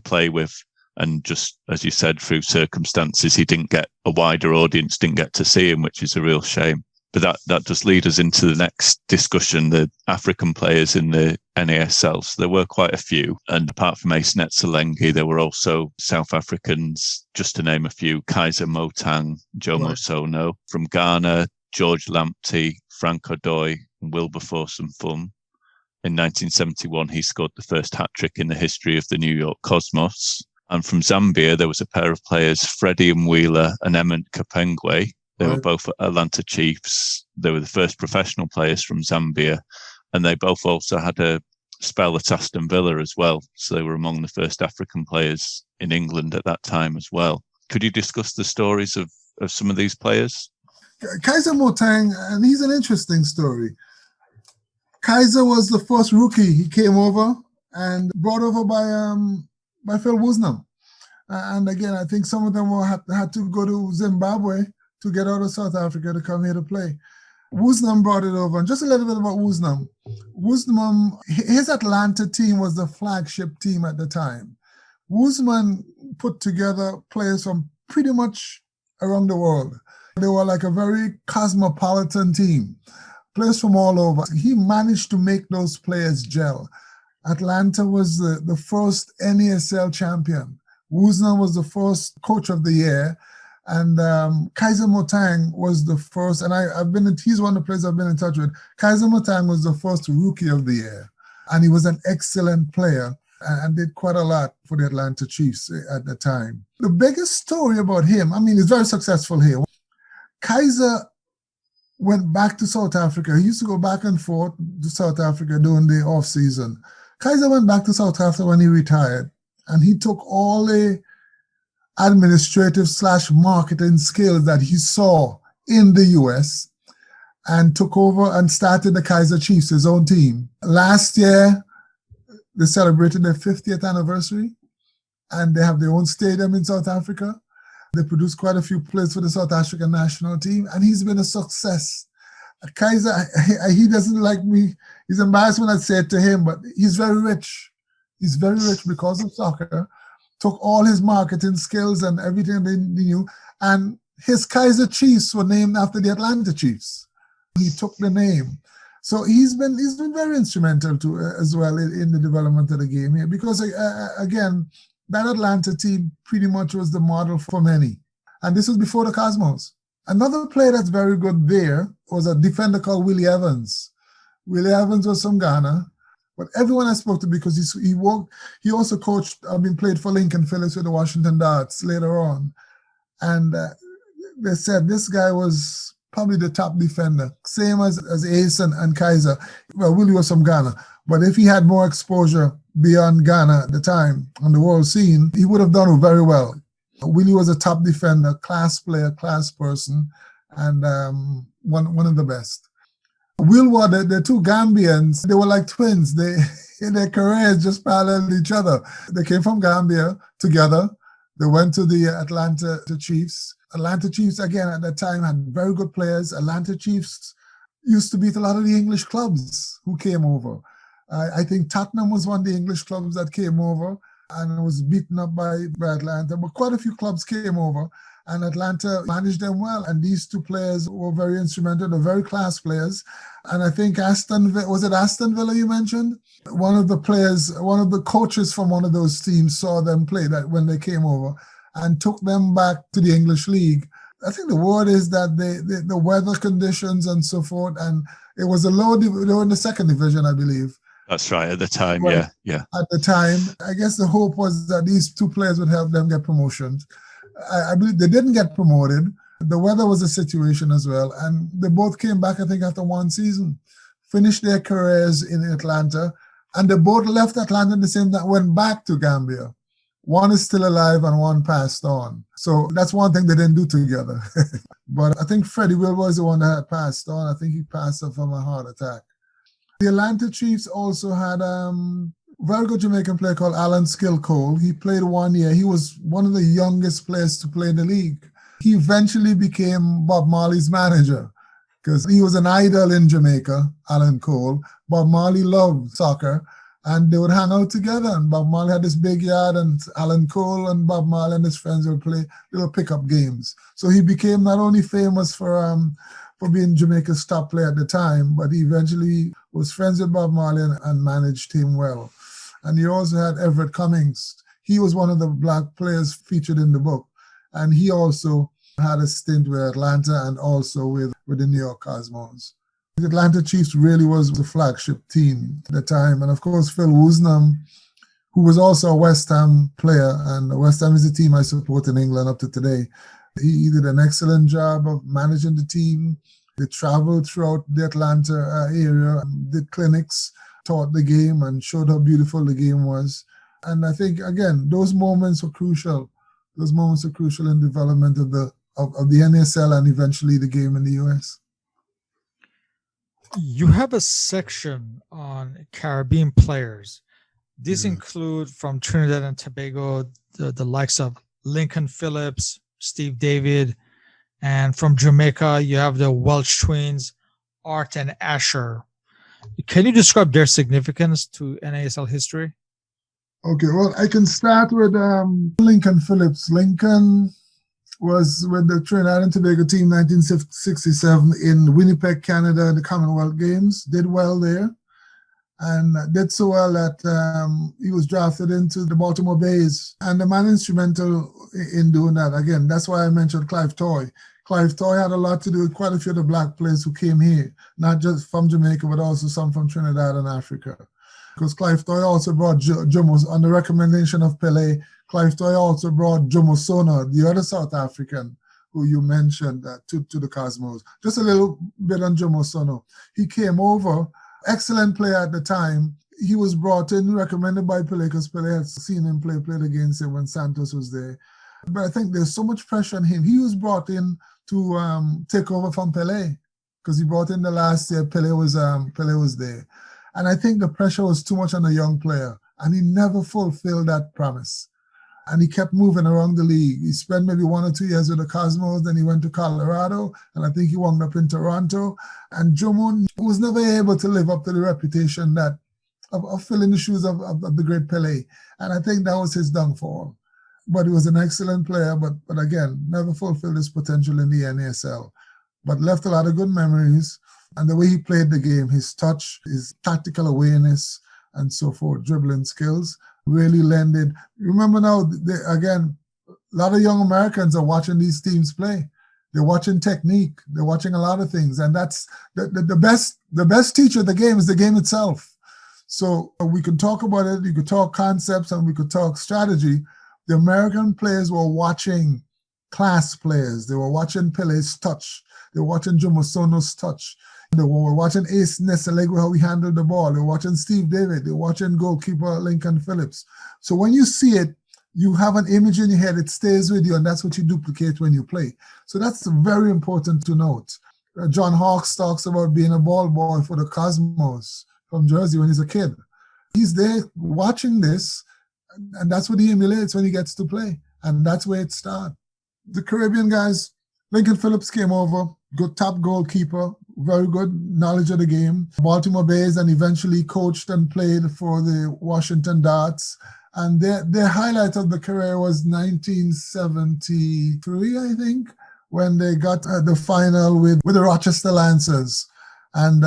play with. And just as you said, through circumstances, he didn't get a wider audience, didn't get to see him, which is a real shame. But that does lead us into the next discussion, the African players in the NASL. So there were quite a few. And apart from Ace Netzelengi, there were also South Africans, just to name a few, Kaiser Mo Tang, Jomo Sono. From Ghana, George Lamptey, Frank Odoi, and Wilberforce and Fum. In 1971, he scored the first hat-trick in the history of the New York Cosmos. And from Zambia, there was a pair of players, Freddie Mwila and Emmett Kapengwe. They were both Atlanta Chiefs. They were the first professional players from Zambia. And they both also had a spell at Aston Villa as well. So they were among the first African players in England at that time as well. Could you discuss the stories of some of these players?
Kaiser Mo Tang, and he's an interesting story. Kaiser was the first rookie. He came over and brought over by Phil Woosnam. And again, I think some of them had to go to Zimbabwe to get out of South Africa to come here to play. Woosnam brought it over. And just a little bit about Woosnam. Woosnam, his Atlanta team was the flagship team at the time. Woosnam put together players from pretty much around the world. They were like a very cosmopolitan team, players from all over. He managed to make those players gel. Atlanta was the first NASL champion. Woosnam was the first coach of the year. And Kaiser Mo Tang was the first, and he's one of the players I've been in touch with. Kaiser Mo Tang was the first rookie of the year. And he was an excellent player and did quite a lot for the Atlanta Chiefs at the time. The biggest story about him, he's very successful here. Kaiser went back to South Africa. He used to go back and forth to South Africa during the off season. Kaiser went back to South Africa when he retired, and he took all the administrative / marketing skills that he saw in the US and took over and started the Kaiser Chiefs, his own team. Last year, they celebrated their 50th anniversary, and they have their own stadium in South Africa. They produced quite a few players for the South African national team, and he's been a success. Kaiser, he doesn't like me. He's embarrassed when I say it to him, but he's very rich. He's very rich because of soccer. Took all his marketing skills and everything they knew, and his Kaiser Chiefs were named after the Atlanta Chiefs. He took the name. So he's been very instrumental as well in the development of the game here, because again, that Atlanta team pretty much was the model for many. And this was before the Cosmos. Another player that's very good there was a defender called Willie Evans. Willie Evans was from Ghana. But everyone I spoke to, because he also coached, played for Lincoln Phillips with the Washington Darts later on. And they said this guy was probably the top defender, same as Ace and Kaiser. Well, Willie was from Ghana. But if he had more exposure beyond Ghana at the time on the world scene, he would have done very well. Willie was a top defender, class player, class person, and one of the best. Wilwa, the two Gambians, they were like twins. In their careers just paralleled each other. They came from Gambia together. They went to the Atlanta Chiefs. Atlanta Chiefs, again, at that time had very good players. Atlanta Chiefs used to beat a lot of the English clubs who came over. I think Tottenham was one of the English clubs that came over and was beaten up by Atlanta. But quite a few clubs came over, and Atlanta managed them well. And these two players were very instrumental. They're very class players. And I think Aston Villa you mentioned? One of the coaches from one of those teams saw them play that when they came over and took them back to the English League. I think the word is that the weather conditions and so forth, and it was they were in the second division, I believe.
That's right, at the time,
But
yeah.
At the time, I guess the hope was that these two players would help them get promotions. I believe they didn't get promoted. The weather was a situation as well, and they both came back, I think, after one season, finished their careers in Atlanta, and they both left Atlanta at the same time, went back to Gambia. One is still alive and one passed on. So that's one thing they didn't do together. But I think Freddie Wilbur is the one that had passed on. I think he passed from a heart attack. The Atlanta Chiefs also had a very good Jamaican player called Alan Skill Cole. He played 1 year. He was one of the youngest players to play in the league. He eventually became Bob Marley's manager because he was an idol in Jamaica, Alan Cole. Bob Marley loved soccer, and they would hang out together. And Bob Marley had this big yard, and Alan Cole and Bob Marley and his friends would play little pickup games. So he became not only famous for being Jamaica's top player at the time, but he eventually was friends with Bob Marley and managed him well. And you also had Everett Cummings. He was one of the black players featured in the book. And he also had a stint with Atlanta and also with the New York Cosmos. The Atlanta Chiefs really was the flagship team at the time. And of course, Phil Woosnam, who was also a West Ham player, and West Ham is the team I support in England up to today. He did an excellent job of managing the team. They traveled throughout the Atlanta area, did clinics, taught the game, and showed how beautiful the game was. And I think, again, those moments were crucial. Those moments are crucial in development of the NASL and eventually the game in the US.
You have a section on Caribbean players. These include from Trinidad and Tobago, the likes of Lincoln Phillips, Steve David, and from Jamaica, you have the Welsh twins, Art and Asher. Can you describe their significance to NASL history?
Okay, well, I can start with Lincoln Phillips. Lincoln was with the Trinidad and Tobago team 1967 in Winnipeg, Canada, the Commonwealth Games. Did well there, and did so well that he was drafted into the Baltimore Bays. And the man instrumental in doing that, again, that's why I mentioned Clive Toy. Clive Toy had a lot to do with quite a few of the black players who came here, not just from Jamaica, but also some from Trinidad and Africa. Because Clive Toy also brought Jomo, on the recommendation of Pele, Clive Toy also brought Jomo Sona, the other South African who you mentioned, to the Cosmos. Just a little bit on Jomo Sona. He came over, excellent player at the time. He was brought in, recommended by Pele, because Pele had seen him played against him when Santos was there. But I think there's so much pressure on him. He was brought in to take over from Pele, because he brought in the last year. Pele was there. And I think the pressure was too much on a young player, and he never fulfilled that promise. And he kept moving around the league. He spent maybe 1 or 2 years with the Cosmos, then he went to Colorado, and I think he wound up in Toronto. And Jomo was never able to live up to the reputation of filling the shoes of the great Pele. And I think that was his downfall. But he was an excellent player, but again, never fulfilled his potential in the NASL. But left a lot of good memories. And the way he played the game, his touch, his tactical awareness, and so forth, dribbling skills, really lended. Remember now, again, a lot of young Americans are watching these teams play. They're watching technique. They're watching a lot of things. And that's the best teacher of the game is the game itself. So we could talk about it. You could talk concepts and we could talk strategy. The American players were watching class players. They were watching Pele's touch. They were watching Jomo Sono's touch. They were watching Ace Nesselegwe, how he handled the ball. They were watching Steve David. They were watching goalkeeper Lincoln Phillips. So when you see it, you have an image in your head. It stays with you, and that's what you duplicate when you play. So that's very important to note. John Hawkes talks about being a ball boy for the Cosmos from Jersey when he's a kid. He's there watching this, and that's what he emulates when he gets to play. And that's where it starts. The Caribbean guys, Lincoln Phillips came over, good top goalkeeper, very good knowledge of the game. Baltimore Bays, and eventually coached and played for the Washington Darts. And their highlight of the career was 1973, I think, when they got the final with the Rochester Lancers, and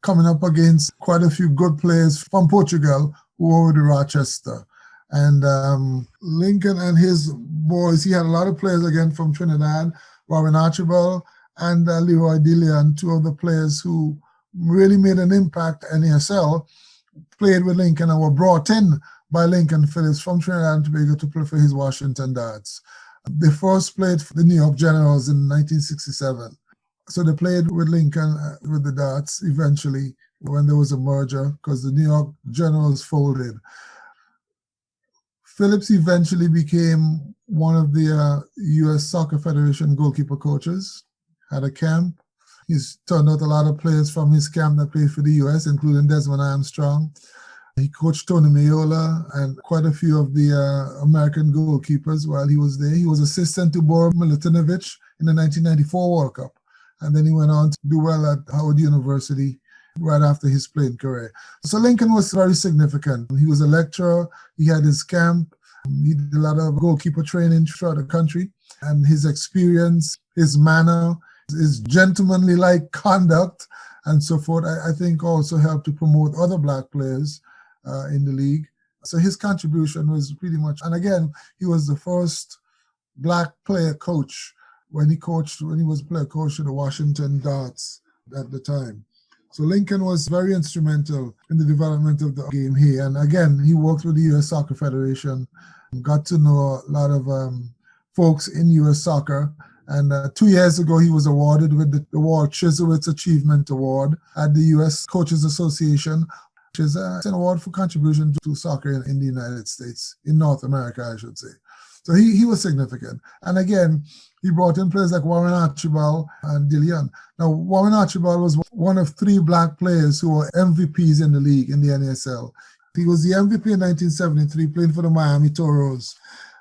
coming up against quite a few good players from Portugal who were with Rochester. And Lincoln and his boys, he had a lot of players again from Trinidad, Robin Archibald and Leroy De Leon, two of the players who really made an impact in NASL, played with Lincoln and were brought in by Lincoln Phillips from Trinidad and Tobago to play for his Washington Darts. They first played for the New York Generals in 1967. So they played with Lincoln with the Darts eventually when there was a merger, because the New York Generals folded. Phillips eventually became one of the U.S. Soccer Federation goalkeeper coaches, had a camp. He's turned out a lot of players from his camp that played for the U.S., including Desmond Armstrong. He coached Tony Mayola and quite a few of the American goalkeepers while he was there. He was assistant to Bor Milutinovic in the 1994 World Cup. And then he went on to do well at Howard University right after his playing career. So Lincoln was very significant. He was a lecturer. He had his camp. He did a lot of goalkeeper training throughout the country. And his experience, his manner, his gentlemanly-like conduct, and so forth, I think also helped to promote other black players in the league. So his contribution was pretty much, and again, he was the first black player coach when he was player coach of the Washington Darts at the time. So Lincoln was very instrumental in the development of the game here. And again, he worked with the U.S. Soccer Federation, got to know a lot of folks in U.S. soccer. And 2 years ago, he was awarded with the award Chislewitz Achievement Award at the U.S. Coaches Association, which is an award for contribution to soccer in the United States, in North America, I should say. So he was significant. And again, he brought in players like Warren Archibald and De Leon. Now, Warren Archibald was one of 3 black players who were MVPs in the league, in the NASL. He was the MVP in 1973, playing for the Miami Toros,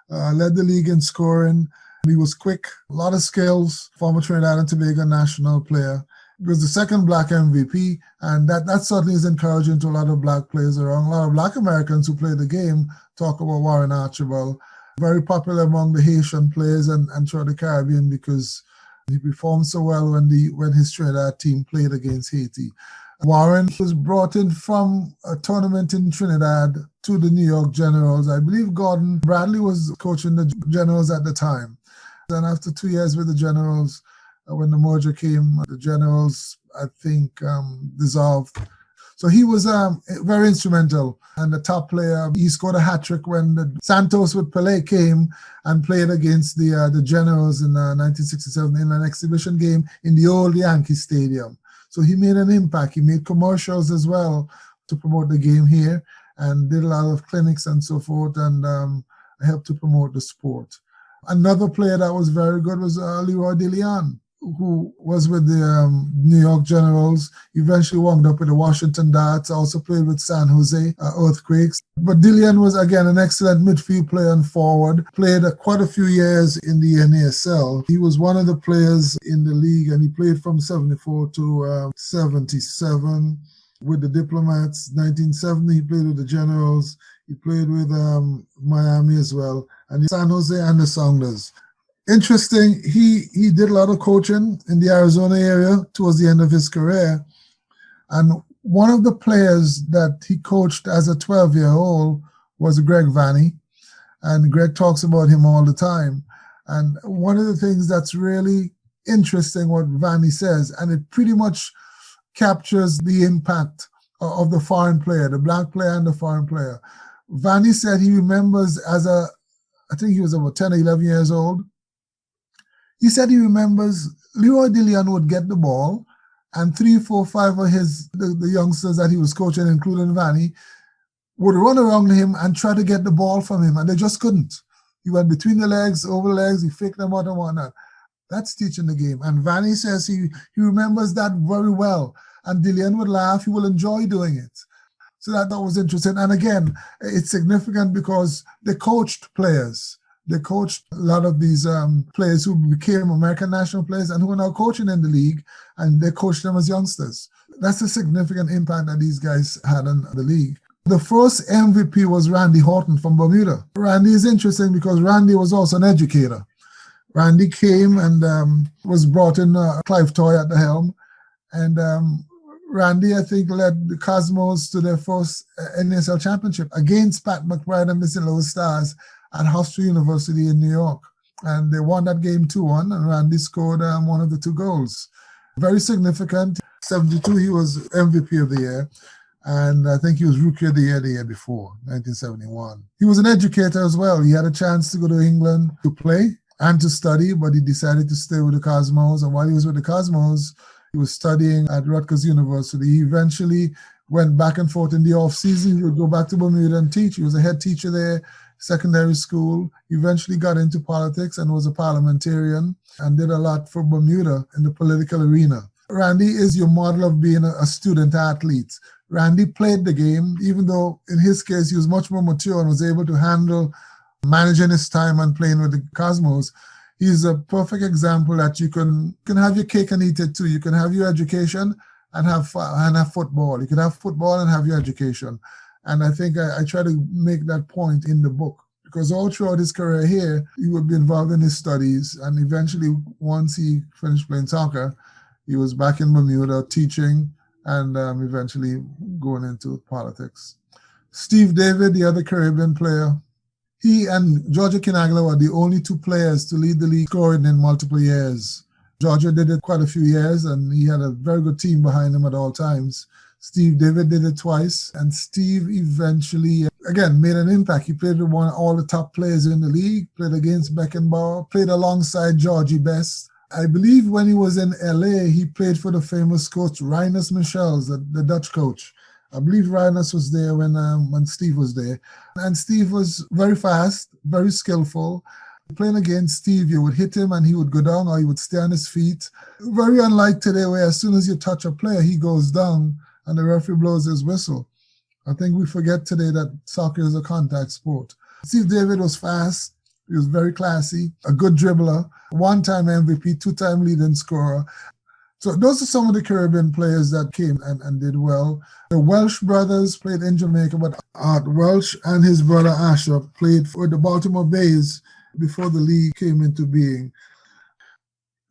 led the league in scoring. He was quick, a lot of skills, former Trinidad and Tobago national player. He was the second black MVP, and that certainly is encouraging to a lot of black players around. A lot of black Americans who play the game talk about Warren Archibald. Very popular among the Haitian players and throughout the Caribbean because he performed so well when his Trinidad team played against Haiti. Warren was brought in from a tournament in Trinidad to the New York Generals. I believe Gordon Bradley was coaching the Generals at the time. And after 2 years with the Generals, when the merger came, the Generals, I think, dissolved. So he was very instrumental and the top player. He scored a hat-trick when the Santos with Pelé came and played against the Generals in 1967 in an exhibition game in the old Yankee Stadium. So he made an impact. He made commercials as well to promote the game here and did a lot of clinics and so forth and helped to promote the sport. Another player that was very good was Leroy De Leon, who was with the New York Generals, eventually wound up with the Washington Darts, also played with San Jose Earthquakes. But De Leon was, again, an excellent midfield player and forward, played quite a few years in the NASL. He was one of the players in the league, and he played from 74 to 77 with the Diplomats. 1970, he played with the Generals. He played with Miami as well, and San Jose and the Sounders. Interesting, he did a lot of coaching in the Arizona area towards the end of his career. And one of the players that he coached as a 12-year-old was Greg Vanney. And Greg talks about him all the time. And one of the things that's really interesting what Vanney says, and it pretty much captures the impact of the foreign player, the black player and the foreign player. Vanney said he remembers I think he was about 10 or 11 years old. He said he remembers Leroy De Leon would get the ball and 3, 4, 5 of the youngsters that he was coaching, including Vanney, would run around him and try to get the ball from him, and they just couldn't. He went between the legs, over the legs, he faked them out and whatnot. That's teaching the game. And Vanney says he remembers that very well. And De Leon would laugh, he will enjoy doing it. So that was interesting. And again, it's significant because they coached players. They coached a lot of these players who became American national players and who are now coaching in the league, and they coached them as youngsters. That's a significant impact that these guys had on the league. The first MVP was Randy Horton from Bermuda. Randy is interesting because Randy was also an educator. Randy came and was brought in Clive Toy at the helm. And Randy, I think, led the Cosmos to their first NASL championship against Pat Mcpride and Mr. Low Stars at Hofstra University in New York. And they won that game 2-1, and Randy scored one of the 2 goals. Very significant. 72, he was MVP of the year. And I think he was Rookie of the year before, 1971. He was an educator as well. He had a chance to go to England to play and to study, but he decided to stay with the Cosmos. And while he was with the Cosmos, he was studying at Rutgers University. He eventually went back and forth in the off-season. He would go back to Bermuda and teach. He was a head teacher there, secondary school. He eventually got into politics and was a parliamentarian and did a lot for Bermuda in the political arena. Randy is your model of being a student athlete. Randy played the game, even though in his case he was much more mature and was able to handle managing his time and playing with the Cosmos. He's a perfect example that you can have your cake and eat it too. You can have your education and have football. You can have football and have your education. And I think I try to make that point in the book, because all throughout his career here, he would be involved in his studies. And eventually, once he finished playing soccer, he was back in Bermuda teaching and eventually going into politics. Steve David, the other Caribbean player, he and Georgia Kinagala were the only two players to lead the league scoring in multiple years. Georgia did it quite a few years, and he had a very good team behind him at all times. Steve David did it twice, and Steve eventually, again, made an impact. He played with all the top players in the league, played against Beckenbauer, played alongside Georgie Best. I believe when he was in LA, he played for the famous coach, Rinus Michels, the Dutch coach. I believe Rinus was there when Steve was there. And Steve was very fast, very skillful. Playing against Steve, you would hit him and he would go down, or he would stay on his feet. Very unlike today, where as soon as you touch a player, he goes down and the referee blows his whistle. I think we forget today that soccer is a contact sport. Steve David was fast. He was very classy, a good dribbler, one-time MVP, two-time leading scorer. So those are some of the Caribbean players that came and did well. The Welsh brothers played in Jamaica, but Art Welsh and his brother Asher played for the Baltimore Bays before the league came into being.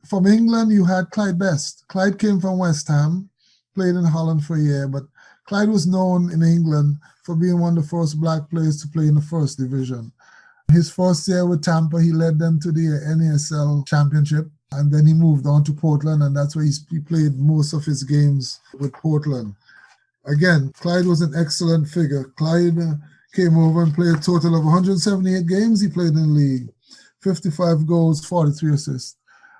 From England, you had Clyde Best. Clyde came from West Ham, played in Holland for a year, but Clyde was known in England for being one of the first black players to play in the first division. His first year with Tampa, he led them to the NASL championship, and then he moved on to Portland, and that's where he played most of his games with Portland. Again, Clyde was an excellent figure. Clyde came over and played a total of 178 games he played in the league, 55 goals, 43 assists.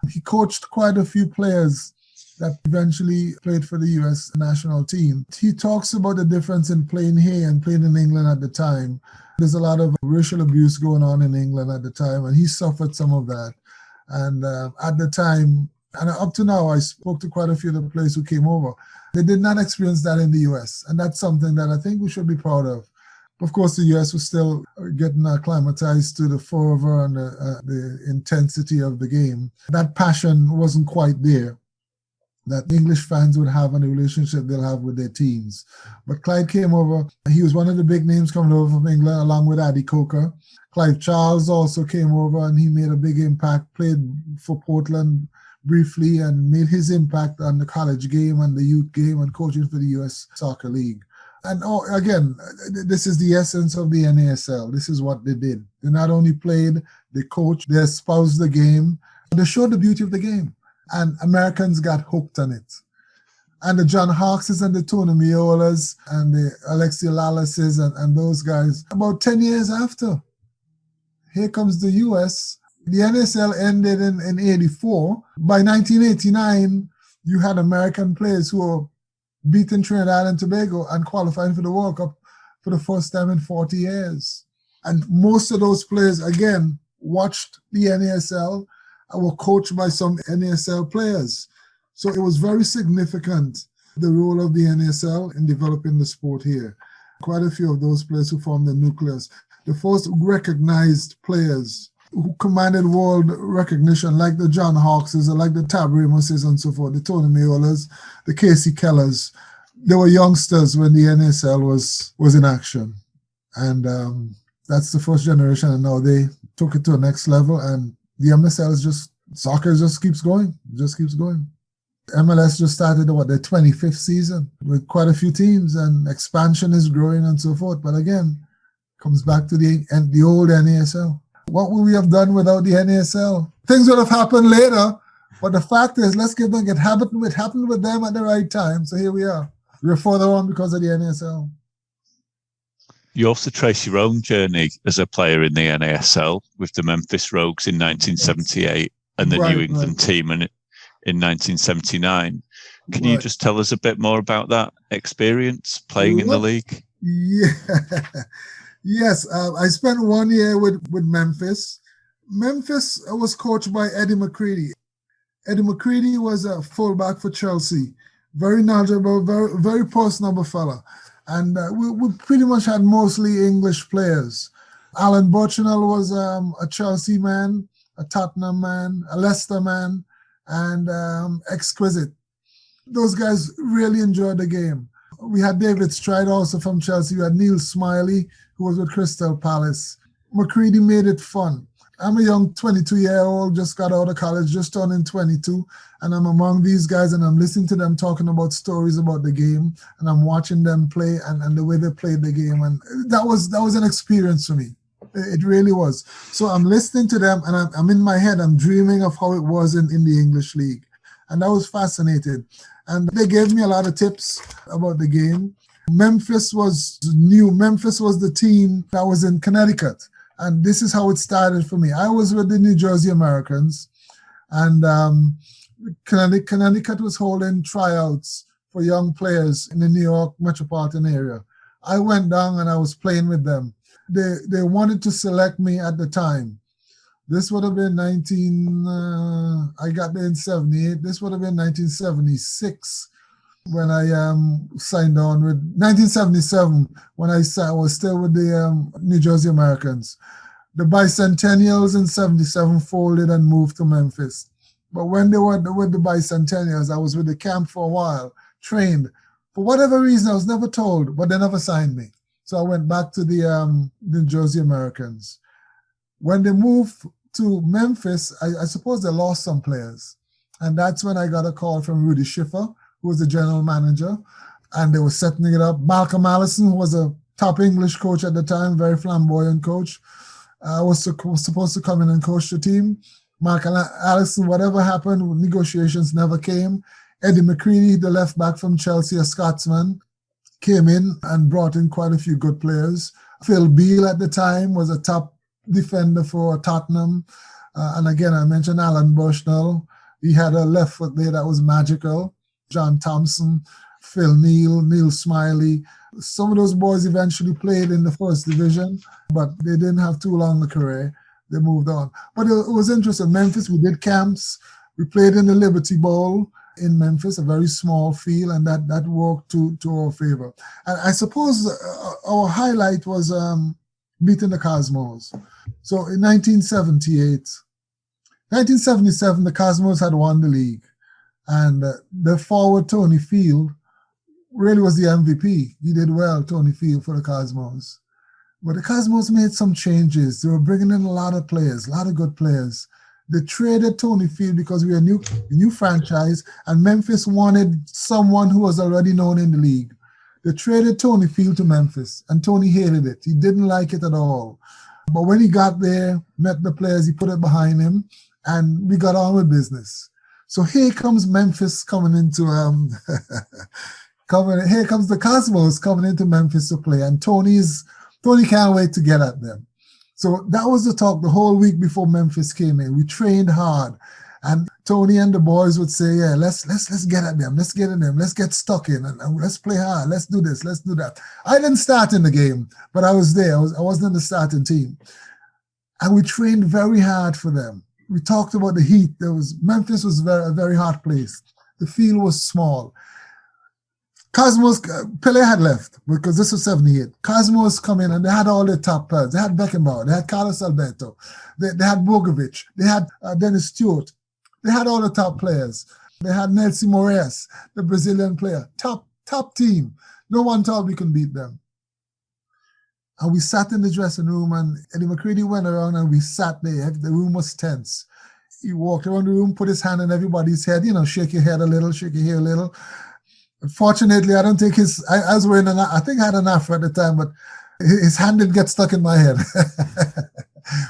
He coached quite a few players that eventually played for the U.S. national team. He talks about the difference in playing here and playing in England at the time. There's a lot of racial abuse going on in England at the time, and he suffered some of that. And at the time, and up to now, I spoke to quite a few of the players who came over. They did not experience that in the U.S., and that's something that I think we should be proud of. Of course, the U.S. was still getting acclimatized to the fervor and the intensity of the game. That passion wasn't quite there that English fans would have and the relationship they'll have with their teams. But Clyde came over. He was one of the big names coming over from England, along with Addy Coker. Clive Charles also came over, and he made a big impact, played for Portland briefly, and made his impact on the college game and the youth game and coaching for the U.S. Soccer League. And again, this is the essence of the NASL. This is what they did. They not only played, they coached, they espoused the game, they showed the beauty of the game. And Americans got hooked on it. And the John Hawkses and the Tony Meolas and the Alexi Lallases and those guys, about 10 years after, here comes the U.S. The NSL ended in 84. By 1989, you had American players who were beating Trinidad and Tobago and qualifying for the World Cup for the first time in 40 years. And most of those players, again, watched the NASL and were coached by some NASL players. So it was very significant, the role of the NASL in developing the sport here. Quite a few of those players who formed the nucleus. The first recognized players who commanded world recognition, like the John Hawkses, like the Tab Ramoses and so forth, the Tony Meolas, the Casey Kellers. They were youngsters when the NASL was in action. And that's the first generation, and now they took it to the next level, and the MSL is soccer just keeps going, MLS just started, their 25th season with quite a few teams, and expansion is growing and so forth. But again, comes back to the old NASL. What would we have done without the NASL? Things would have happened later, but the fact is, let's give them, it happened with them at the right time. So here we are. We're further on because of the NASL.
You also trace your own journey as a player in the NASL with the Memphis Rogues in 1978 and the New England team in 1979. Can you just tell us a bit more about that experience playing in the league?
Yeah. Yes, I spent 1 year with Memphis. Memphis was coached by Eddie Mcpride. Eddie Mccray was a fullback for Chelsea. Very knowledgeable, very, very personable fella. And we pretty much had mostly English players. Alan Burchnell was a Chelsea man, a Tottenham man, a Leicester man, and exquisite. Those guys really enjoyed the game. We had David Stride also from Chelsea. We had Neil Smiley, who was with Crystal Palace. Mccready made it fun. I'm a young 22-year-old, just got out of college, just turning 22, and I'm among these guys, and I'm listening to them talking about stories about the game, and I'm watching them play and the way they played the game, and that was an experience for me. It really was. So I'm listening to them, and I'm in my head, I'm dreaming of how it was in the English league, and I was fascinated. And they gave me a lot of tips about the game. Memphis was new. Memphis was the team that was in Connecticut. And this is how it started for me. I was with the New Jersey Americans, and Connecticut was holding tryouts for young players in the New York metropolitan area. I went down and I was playing with them. They wanted to select me at the time. This would have been I got there in 78. This would have been 1976 when I signed on with, 1977 when I was still with the New Jersey Americans. The Bicentennials in 77 folded and moved to Memphis. But when they were with the Bicentennials, I was with the camp for a while, trained. For whatever reason, I was never told, but they never signed me. So I went back to the New Jersey Americans. When they moved to Memphis, I suppose they lost some players. And that's when I got a call from Rudy Schiffer, who was the general manager, and they were setting it up. Malcolm Allison, who was a top English coach at the time, very flamboyant coach, was supposed to come in and coach the team. Malcolm Allison, whatever happened, negotiations never came. Eddie Mccray, the left back from Chelsea, a Scotsman, came in and brought in quite a few good players. Phil Beale at the time was a top defender for Tottenham. And again, I mentioned Alan Bushnell. He had a left foot there that was magical. John Thompson, Phil Neal Smiley. Some of those boys eventually played in the first division, but they didn't have too long a career. They moved on. But it was interesting. Memphis, we did camps. We played in the Liberty Bowl in Memphis, a very small field, and that worked to our favor. And I suppose our highlight was beating the Cosmos. So in 1977, the Cosmos had won the league. And the forward, Tony Field, really was the MVP. He did well, Tony Field, for the Cosmos. But the Cosmos made some changes. They were bringing in a lot of players, a lot of good players. They traded Tony Field because we were a new franchise, and Memphis wanted someone who was already known in the league. They traded Tony Field to Memphis, and Tony hated it. He didn't like it at all. But when he got there, met the players, he put it behind him, and we got on with business. So here comes Memphis coming into here comes the Cosmos coming into Memphis to play, and Tony can't wait to get at them. So that was the talk the whole week before Memphis came in. We trained hard, and Tony and the boys would say, "Yeah, let's get at them. Let's get at them. Let's get stuck in, and let's play hard. Let's do this. Let's do that." I didn't start in the game, but I was there. I wasn't in the starting team, and we trained very hard for them. We talked about the heat. Memphis was a very hot place. The field was small. Cosmos, Pele had left because this was 78. Cosmos come in and they had all the top players. They had Beckenbauer, they had Carlos Alberto, they had Bogovic, they had Dennis Stewart. They had all the top players. They had Nelson Moraes, the Brazilian player. Top team. No one thought we could beat them. And we sat in the dressing room, and Eddie Mccray went around and we sat there. The room was tense. He walked around the room, put his hand on everybody's head, shake your head a little, shake your hair a little. Unfortunately, I don't think I was wearing I think I had an afro at the time, but his hand didn't get stuck in my head.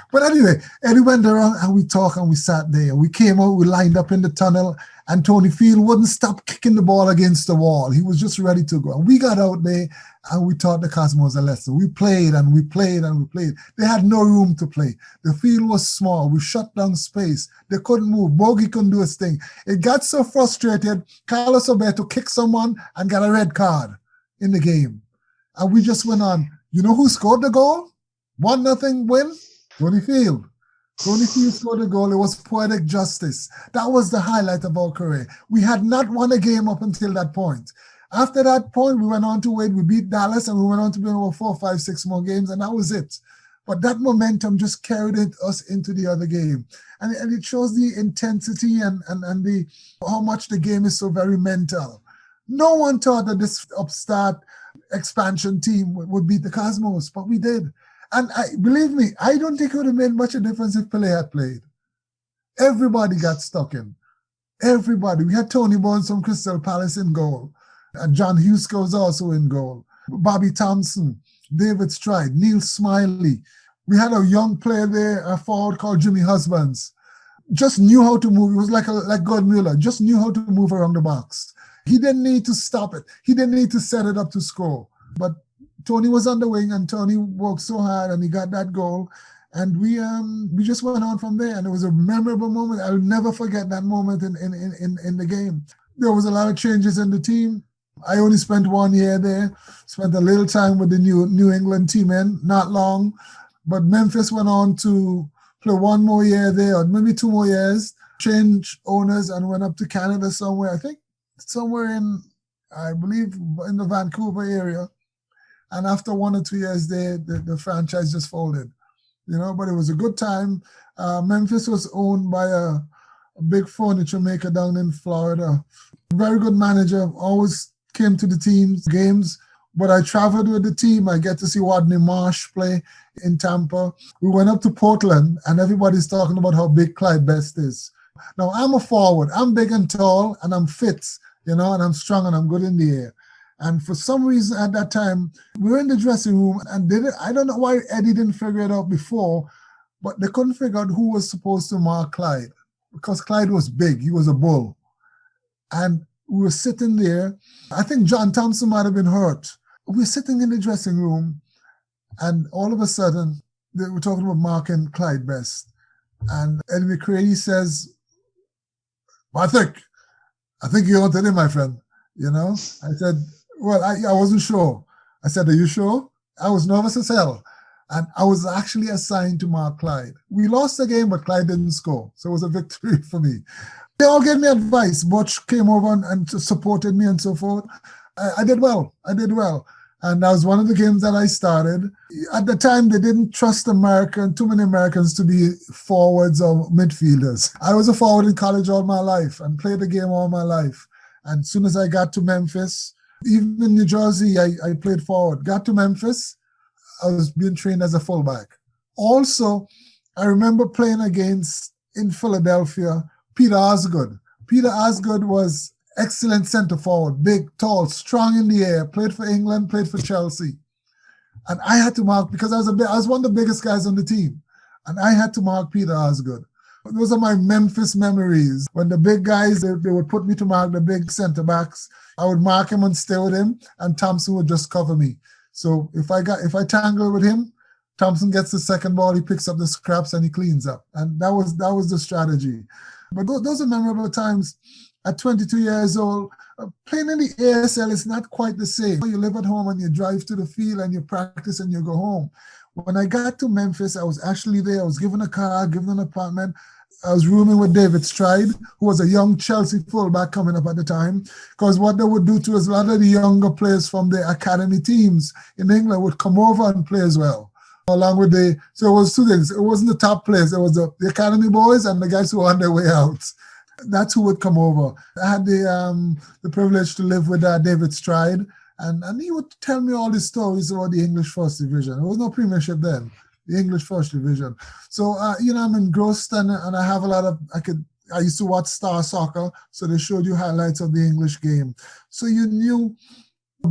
But anyway, Eddie went around and we talked and we sat there. We came out, we lined up in the tunnel, and Tony Field wouldn't stop kicking the ball against the wall. He was just ready to go. And we got out there and we taught the Cosmos a lesson. We played and we played and we played. They had no room to play. The field was small. We shut down space. They couldn't move. Bogey couldn't do his thing. It got so frustrated, Carlos Alberto kicked someone and got a red card in the game. And we just went on. You know who scored the goal? 1-0 win? Tony Field. Tony T scored a goal. It was poetic justice. That was the highlight of our career. We had not won a game up until that point. After that point, we went on to win. We beat Dallas, and we went on to win over 4, 5, 6 more games, and that was it. But that momentum just carried us into the other game. And it shows the intensity and the how much the game is so very mental. No one thought that this upstart expansion team would beat the Cosmos, but we did. And believe me, I don't think it would have made much of a difference if Pelé had played. Everybody got stuck in. Everybody. We had Tony Bones from Crystal Palace in goal. And John Husker was also in goal. Bobby Thompson, David Stride, Neil Smiley. We had a young player there, a forward called Jimmy Husbands. Just knew how to move. It was like God Mueller. Just knew how to move around the box. He didn't need to stop it. He didn't need to set it up to score. But Tony was on the wing, and Tony worked so hard, and he got that goal. And we just went on from there. And it was a memorable moment. I'll never forget that moment in the game. There was a lot of changes in the team. I only spent 1 year there, spent a little time with the New England team in, not long. But Memphis went on to play 1 more year there, or maybe 2 more years, changed owners and went up to Canada somewhere, I think somewhere I believe in the Vancouver area. And after 1 or 2 years there, the franchise just folded, but it was a good time. Memphis was owned by a big furniture maker down in Florida. Very good manager, always came to the team's games. But I traveled with the team. I get to see Rodney Marsh play in Tampa. We went up to Portland, and everybody's talking about how big Clyde Best is. Now, I'm a forward. I'm big and tall, and I'm fit, and I'm strong, and I'm good in the air. And for some reason at that time, we were in the dressing room, and I don't know why Eddie didn't figure it out before, but they couldn't figure out who was supposed to mark Clyde, because Clyde was big. He was a bull. And we were sitting there. I think John Thompson might have been hurt. We were sitting in the dressing room, and all of a sudden, they were talking about marking Clyde Best. And Eddie Mccray says, I think you wanted him, my friend. I said, well, I wasn't sure. I said, are you sure? I was nervous as hell. And I was actually assigned to mark Clyde. We lost the game, but Clyde didn't score. So it was a victory for me. They all gave me advice. Butch came over and supported me and so forth. I did well. And that was one of the games that I started. At the time, they didn't trust too many Americans to be forwards or midfielders. I was a forward in college all my life and played the game all my life. And as soon as I got to Memphis, even in New Jersey, I played forward. Got to Memphis, I was being trained as a fullback. Also, I remember playing against, in Philadelphia, Peter Osgood. Peter Osgood was excellent center forward, big, tall, strong in the air, played for England, played for Chelsea. And I had to mark, because I was one of the biggest guys on the team, and I had to mark Peter Osgood. Those are my Memphis memories. When the big guys, they would put me to mark the big center backs. I would mark him and stay with him, and Thompson would just cover me. So if I tangle with him, Thompson gets the second ball, he picks up the scraps, and he cleans up. And that was the strategy. But those are memorable times. At 22 years old, playing in the ASL is not quite the same. You live at home and you drive to the field and you practice and you go home. When I got to Memphis, I was actually there. I was given a car, given an apartment. I was rooming with David Stride, who was a young Chelsea fullback coming up at the time. Because what they would do to us, a lot of the younger players from the academy teams in England would come over and play as well. Along with so it was 2 things. It wasn't the top players. It was the academy boys and the guys who were on their way out. That's who would come over. I had the privilege to live with David Stride, and he would tell me all these stories about the English First Division. There was no Premiership then, the English First Division. So, I'm engrossed, and I have a lot of, I used to watch Star Soccer, so they showed you highlights of the English game. So you knew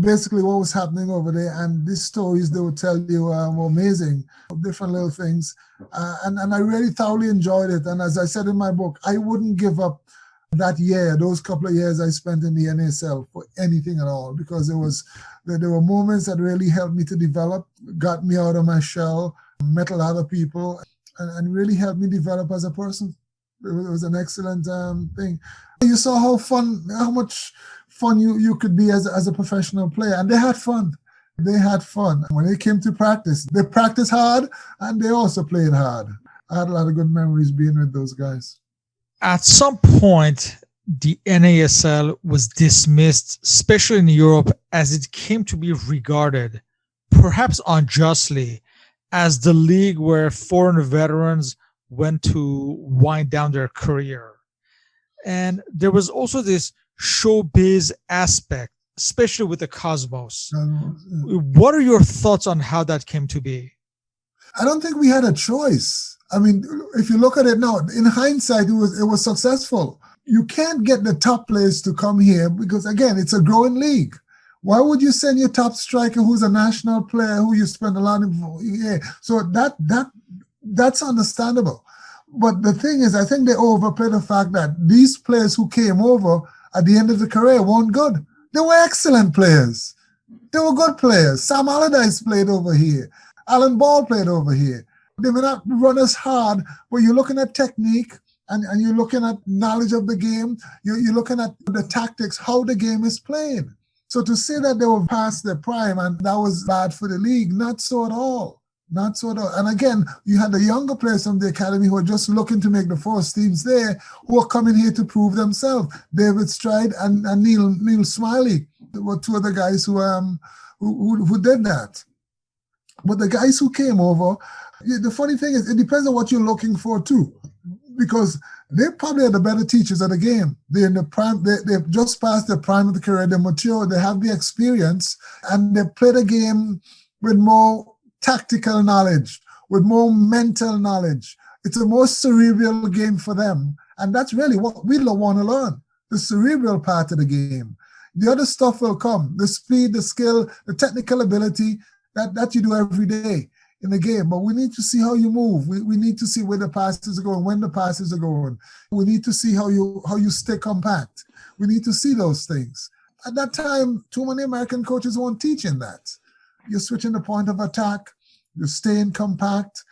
basically what was happening over there, and these stories they would tell you were amazing, different little things, and I really thoroughly enjoyed it. And as I said in my book, I wouldn't give up those couple of years I spent in the NASL for anything at all, because there were moments that really helped me to develop, got me out of my shell, met a lot of people, and really helped me develop as a person. It was an excellent thing. You saw how much fun you could be as a professional player, and they had fun. When it came to practice, they practiced hard and they also played hard. I had a lot of good memories being with those guys.
At some point, the NASL was dismissed, especially in Europe, as it came to be regarded, perhaps unjustly, as the league where foreign veterans went to wind down their career. And there was also this showbiz aspect, especially with the Cosmos. What are your thoughts on how that came to be?
I don't think we had a choice. I mean, if you look at it now, in hindsight, it was successful. You can't get the top players to come here because, again, it's a growing league. Why would you send your top striker who's a national player who you spend a lot of? Yeah. So that's understandable. But the thing is, I think they overplay the fact that these players who came over at the end of the career weren't good. They were excellent players. They were good players. Sam Allardyce played over here. Alan Ball played over here. They may not run as hard, but you're looking at technique and you're looking at knowledge of the game. You're looking at the tactics, how the game is played. So to say that they were past their prime and that was bad for the league, not so at all. Not so at all. And again, you had the younger players from the academy who are just looking to make the first teams there, who are coming here to prove themselves. David Stride and Neil Smiley were two of the guys who did that. But the guys who came over, the funny thing is, it depends on what you're looking for too, because they probably are the better teachers of the game. They're in the prime. They've just passed the prime of the career. They're mature. They have the experience, and they play the game with more tactical knowledge, with more mental knowledge. It's a more cerebral game for them, and that's really what we want to learn: the cerebral part of the game. The other stuff will come: the speed, the skill, the technical ability that you do every day in the game. But we need to see how you move. We need to see where the passes are going, when the passes are going. We need to see how you stay compact. We need to see those things. At that time, too many American coaches weren't teaching that. You're switching the point of attack. You're staying compact.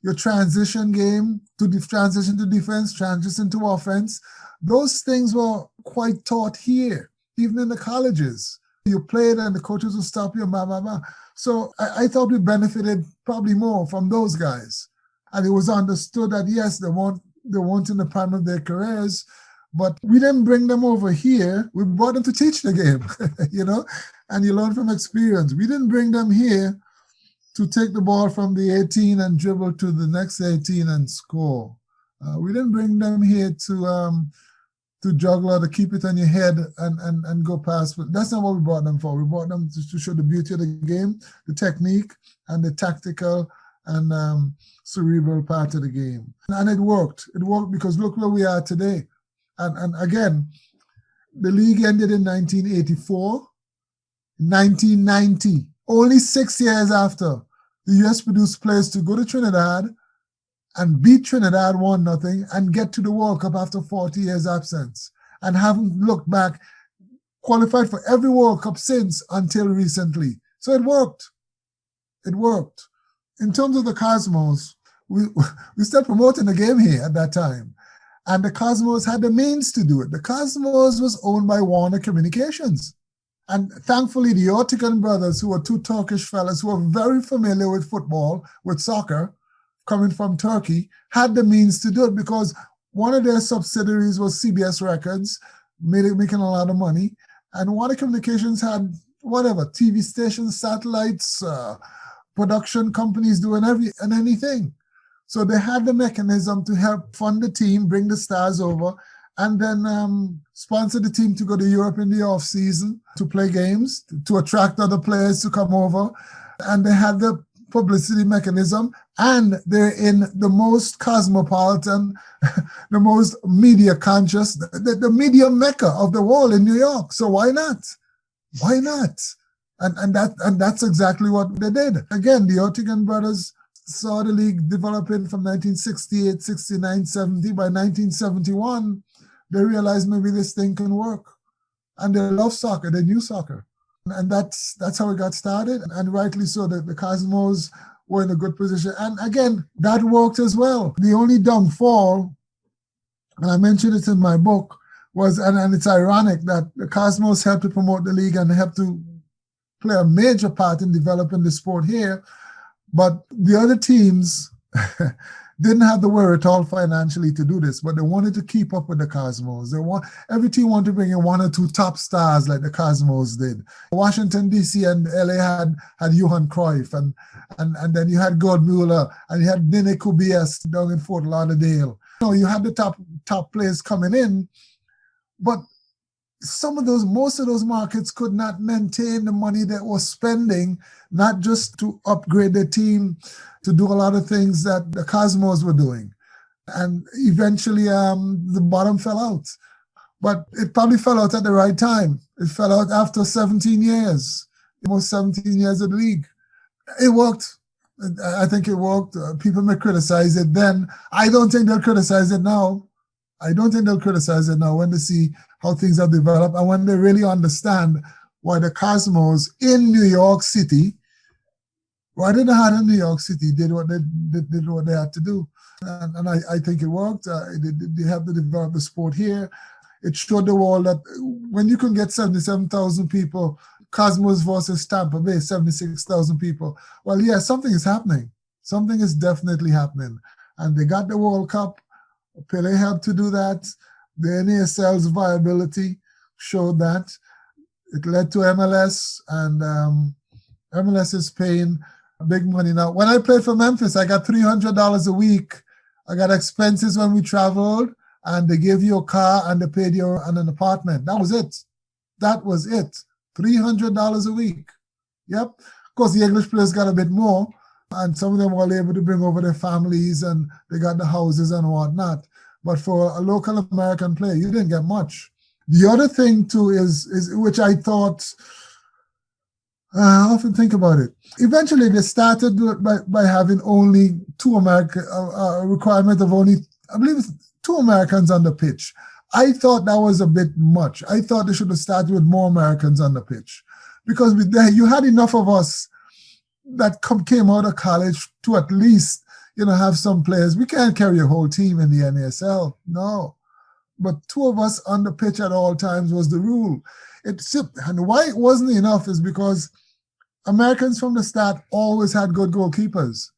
Your transition game, transition to defense, transition to offense. Those things were quite taught here, even in the colleges. You played and the coaches would stop you, blah, blah, blah. So I thought we benefited probably more from those guys. And it was understood that, yes, they weren't in the prime of their careers, but we didn't bring them over here. We brought them to teach the game, and you learn from experience. We didn't bring them here to take the ball from the 18 and dribble to the next 18 and score. We didn't bring them here to juggle or to keep it on your head and go past. But that's not what we brought them for. We brought them to show the beauty of the game, the technique, and the tactical and cerebral part of the game. And it worked. It worked because look where we are today. And again, the league ended in 1984, 1990. Only 6 years after, the U.S. produced players to go to Trinidad and beat Trinidad 1-0 and get to the World Cup after 40 years absence and haven't looked back, qualified for every World Cup since until recently. So it worked. It worked. In terms of the Cosmos, we started promoting the game here at that time. And the Cosmos had the means to do it. The Cosmos was owned by Warner Communications. And thankfully, the Ortigan brothers, who were two Turkish fellas who were very familiar with football, with soccer, coming from Turkey, had the means to do it because one of their subsidiaries was CBS Records, making a lot of money. And Warner Communications had whatever, TV stations, satellites, production companies doing anything. So they had the mechanism to help fund the team, bring the stars over, and then sponsor the team to go to Europe in the off season to play games, to attract other players to come over. And they had the publicity mechanism, and they're in the most cosmopolitan, the most media conscious, the media mecca of the world in New York. So why not? Why not? And that's exactly what they did. Again, the Ortigan brothers saw the league developing from 1968, 69, 70. By 1971, they realized maybe this thing can work. And they love soccer. They knew soccer. And that's how it got started. And rightly so, the Cosmos were in a good position. And again, that worked as well. The only downfall, and I mentioned it in my book, was, and it's ironic that the Cosmos helped to promote the league and helped to play a major part in developing the sport here. But the other teams, didn't have the wherewithal financially to do this, but they wanted to keep up with the Cosmos. Every team wanted to bring in one or two top stars like the Cosmos did. Washington, D.C. and L.A. had Johann Cruyff, and then you had Goldmuller, and you had Nene Kubias down in Fort Lauderdale. You had the top players coming in, but most of those markets could not maintain the money that was spending, not just to upgrade their team, to do a lot of things that the Cosmos were doing. And eventually the bottom fell out. But it probably fell out at the right time. It fell out after 17 years, almost 17 years of the league. It worked. I think it worked. People may criticize it then. I don't think they'll criticize it now. When they see how things have developed and when they really understand why the Cosmos in New York City, why did the Heart in New York City did what they had to do. And I think it worked. They have to develop the sport here. It showed the world that when you can get 77,000 people, Cosmos versus Tampa Bay, 76,000 people. Well, yeah, something is happening. Something is definitely happening. And they got the World Cup. Pele helped to do that. The NASL's viability showed that. It led to MLS, and MLS is paying big money now. When I played for Memphis, I got $300 a week. I got expenses when we traveled, and they gave you a car and they paid you an apartment. That was it. $300 a week. Yep. Of course, the English players got a bit more, and some of them were able to bring over their families, and they got the houses and whatnot. But for a local American player, you didn't get much. The other thing, too, is which I thought, I often think about it. Eventually, they started by having only a requirement of only, I believe it's 2 Americans on the pitch. I thought that was a bit much. I thought they should have started with more Americans on the pitch, because you had enough of us that came out of college to at least, have some players. We can't carry a whole team in the NASL, no. But 2 of us on the pitch at all times was the rule. And why it wasn't enough is because Americans from the start always had good goalkeepers.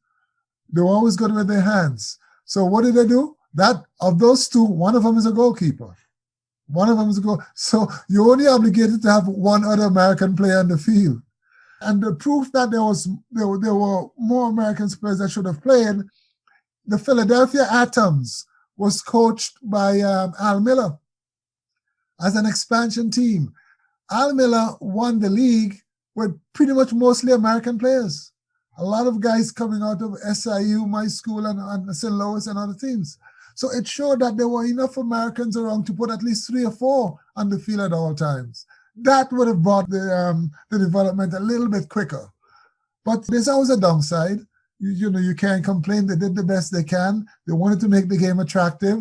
They were always good with their hands. So what did they do? That of those 2, one of them is a goalkeeper. So you're only obligated to have one other American player on the field. And the proof that there were more American players that should have played, the Philadelphia Atoms was coached by Al Miller as an expansion team. Al Miller won the league with pretty much mostly American players. A lot of guys coming out of SIU, my school, and St. Louis and other teams. So it showed that there were enough Americans around to put at least 3 or 4 on the field at all times. That would have brought the development a little bit quicker. But there's always a downside. You can't complain. They did the best they can. They wanted to make the game attractive.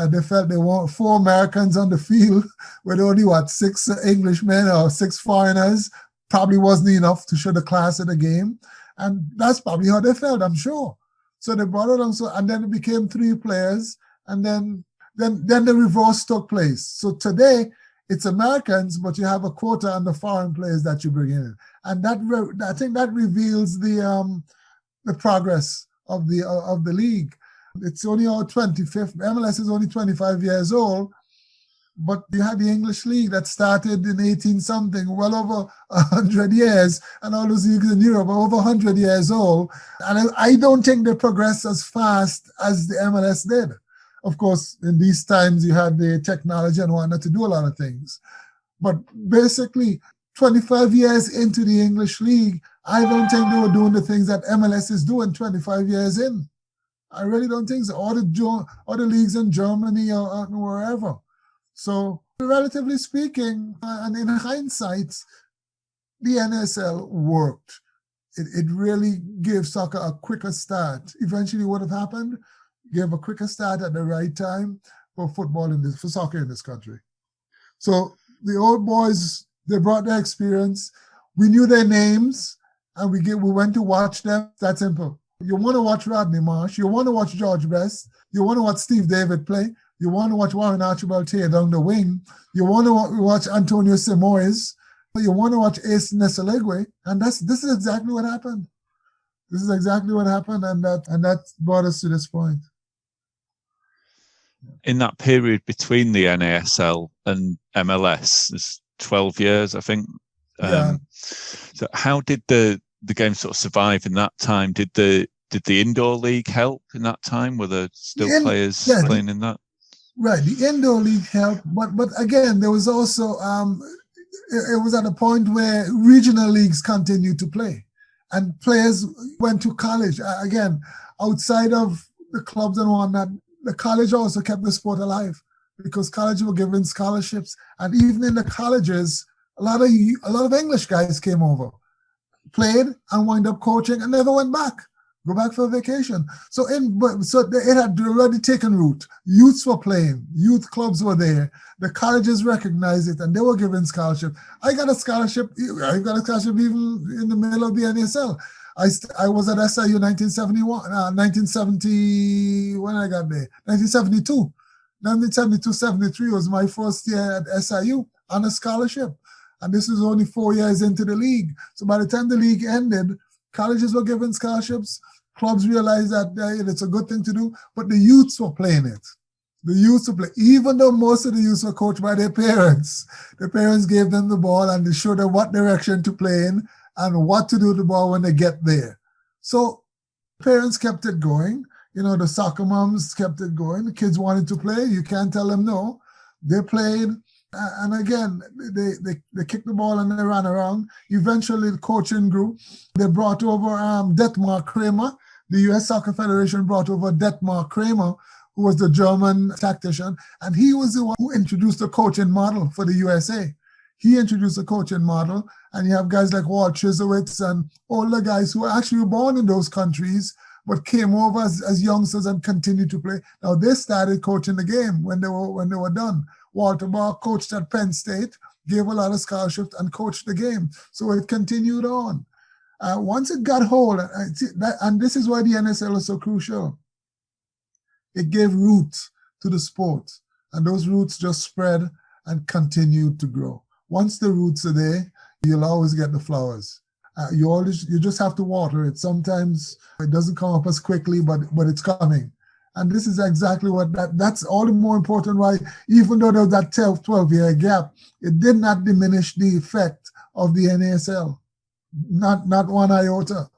They felt they want 4 Americans on the field with only, 6 Englishmen or 6 foreigners. Probably wasn't enough to show the class of the game. And that's probably how they felt, I'm sure. So they brought it on, and then it became 3 players, and then the reverse took place. So today, it's Americans, but you have a quota on the foreign players that you bring in, and I think that reveals the progress of the league. It's only our 25th. MLS is only 25 years old, but you had the English League that started in 18-something, well over 100 years, and all those leagues in Europe are over 100 years old. And I don't think they progressed as fast as the MLS did. Of course, in these times, you had the technology and whatnot to do a lot of things. But basically, 25 years into the English League, I don't think they were doing the things that MLS is doing 25 years in. I really don't think so. Or the leagues in Germany or wherever. So, relatively speaking, and in hindsight, the NSL worked. It really gave soccer a quicker start. Eventually, what have happened? Gave a quicker start at the right time for for soccer in this country. So the old boys, they brought their experience. We knew their names, and we went to watch them. That's simple. You want to watch Rodney Marsh. You want to watch George Best. You want to watch Steve David play. You want to watch Warren Archibald tear down the wing. You want to watch Antonio Simoes. You want to watch Ace Neselegwe. And this is exactly what happened. This is exactly what happened, and that brought us to this point.
In that period between the NASL and MLS, there's 12 years, I think. So how did the game sort of survive in that time? Did the indoor league help in that time? Were there still players playing in that?
Right, the indoor league helped, but again, there was also it was at a point where regional leagues continued to play, and players went to college. Again, outside of the clubs and whatnot, the college also kept the sport alive because colleges were giving scholarships, and even in the colleges, a lot of English guys came over, played, and wound up coaching, and never went back. Go back for a vacation. So it had already taken root. Youths were playing. Youth clubs were there. The colleges recognized it, and they were giving scholarship. I got a scholarship. I got a scholarship even in the middle of the NASL. I was at SIU 1970, when I got there, 1972. 1972-73 was my first year at SIU on a scholarship. And this was only 4 years into the league. So by the time the league ended, colleges were giving scholarships. Clubs realized that it's a good thing to do, but the youths were playing it. The youths were playing, even though most of the youths were coached by their parents. The parents gave them the ball and they showed them what direction to play in and what to do with the ball when they get there. So parents kept it going. The soccer moms kept it going. The kids wanted to play. You can't tell them no. They played. And again, they kicked the ball and they ran around. Eventually, the coaching grew. They brought over Detmar Kramer. The U.S. Soccer Federation brought over Detmar Kramer, who was the German tactician. And he was the one who introduced the coaching model for the USA. He introduced the coaching model. And you have guys like Walt Chisowitz and all the guys who were actually born in those countries, but came over as youngsters and continued to play. Now, they started coaching the game when they were done. Walter Barr coached at Penn State, gave a lot of scholarships, and coached the game. So it continued on. Once it got hold, and this is why the NSL is so crucial, it gave roots to the sport. And those roots just spread and continued to grow. Once the roots are there, you'll always get the flowers. You just have to water it. Sometimes it doesn't come up as quickly, but it's coming. And this is exactly that's all the more important why, even though there was that 12-year gap, it did not diminish the effect of the NASL, not one iota.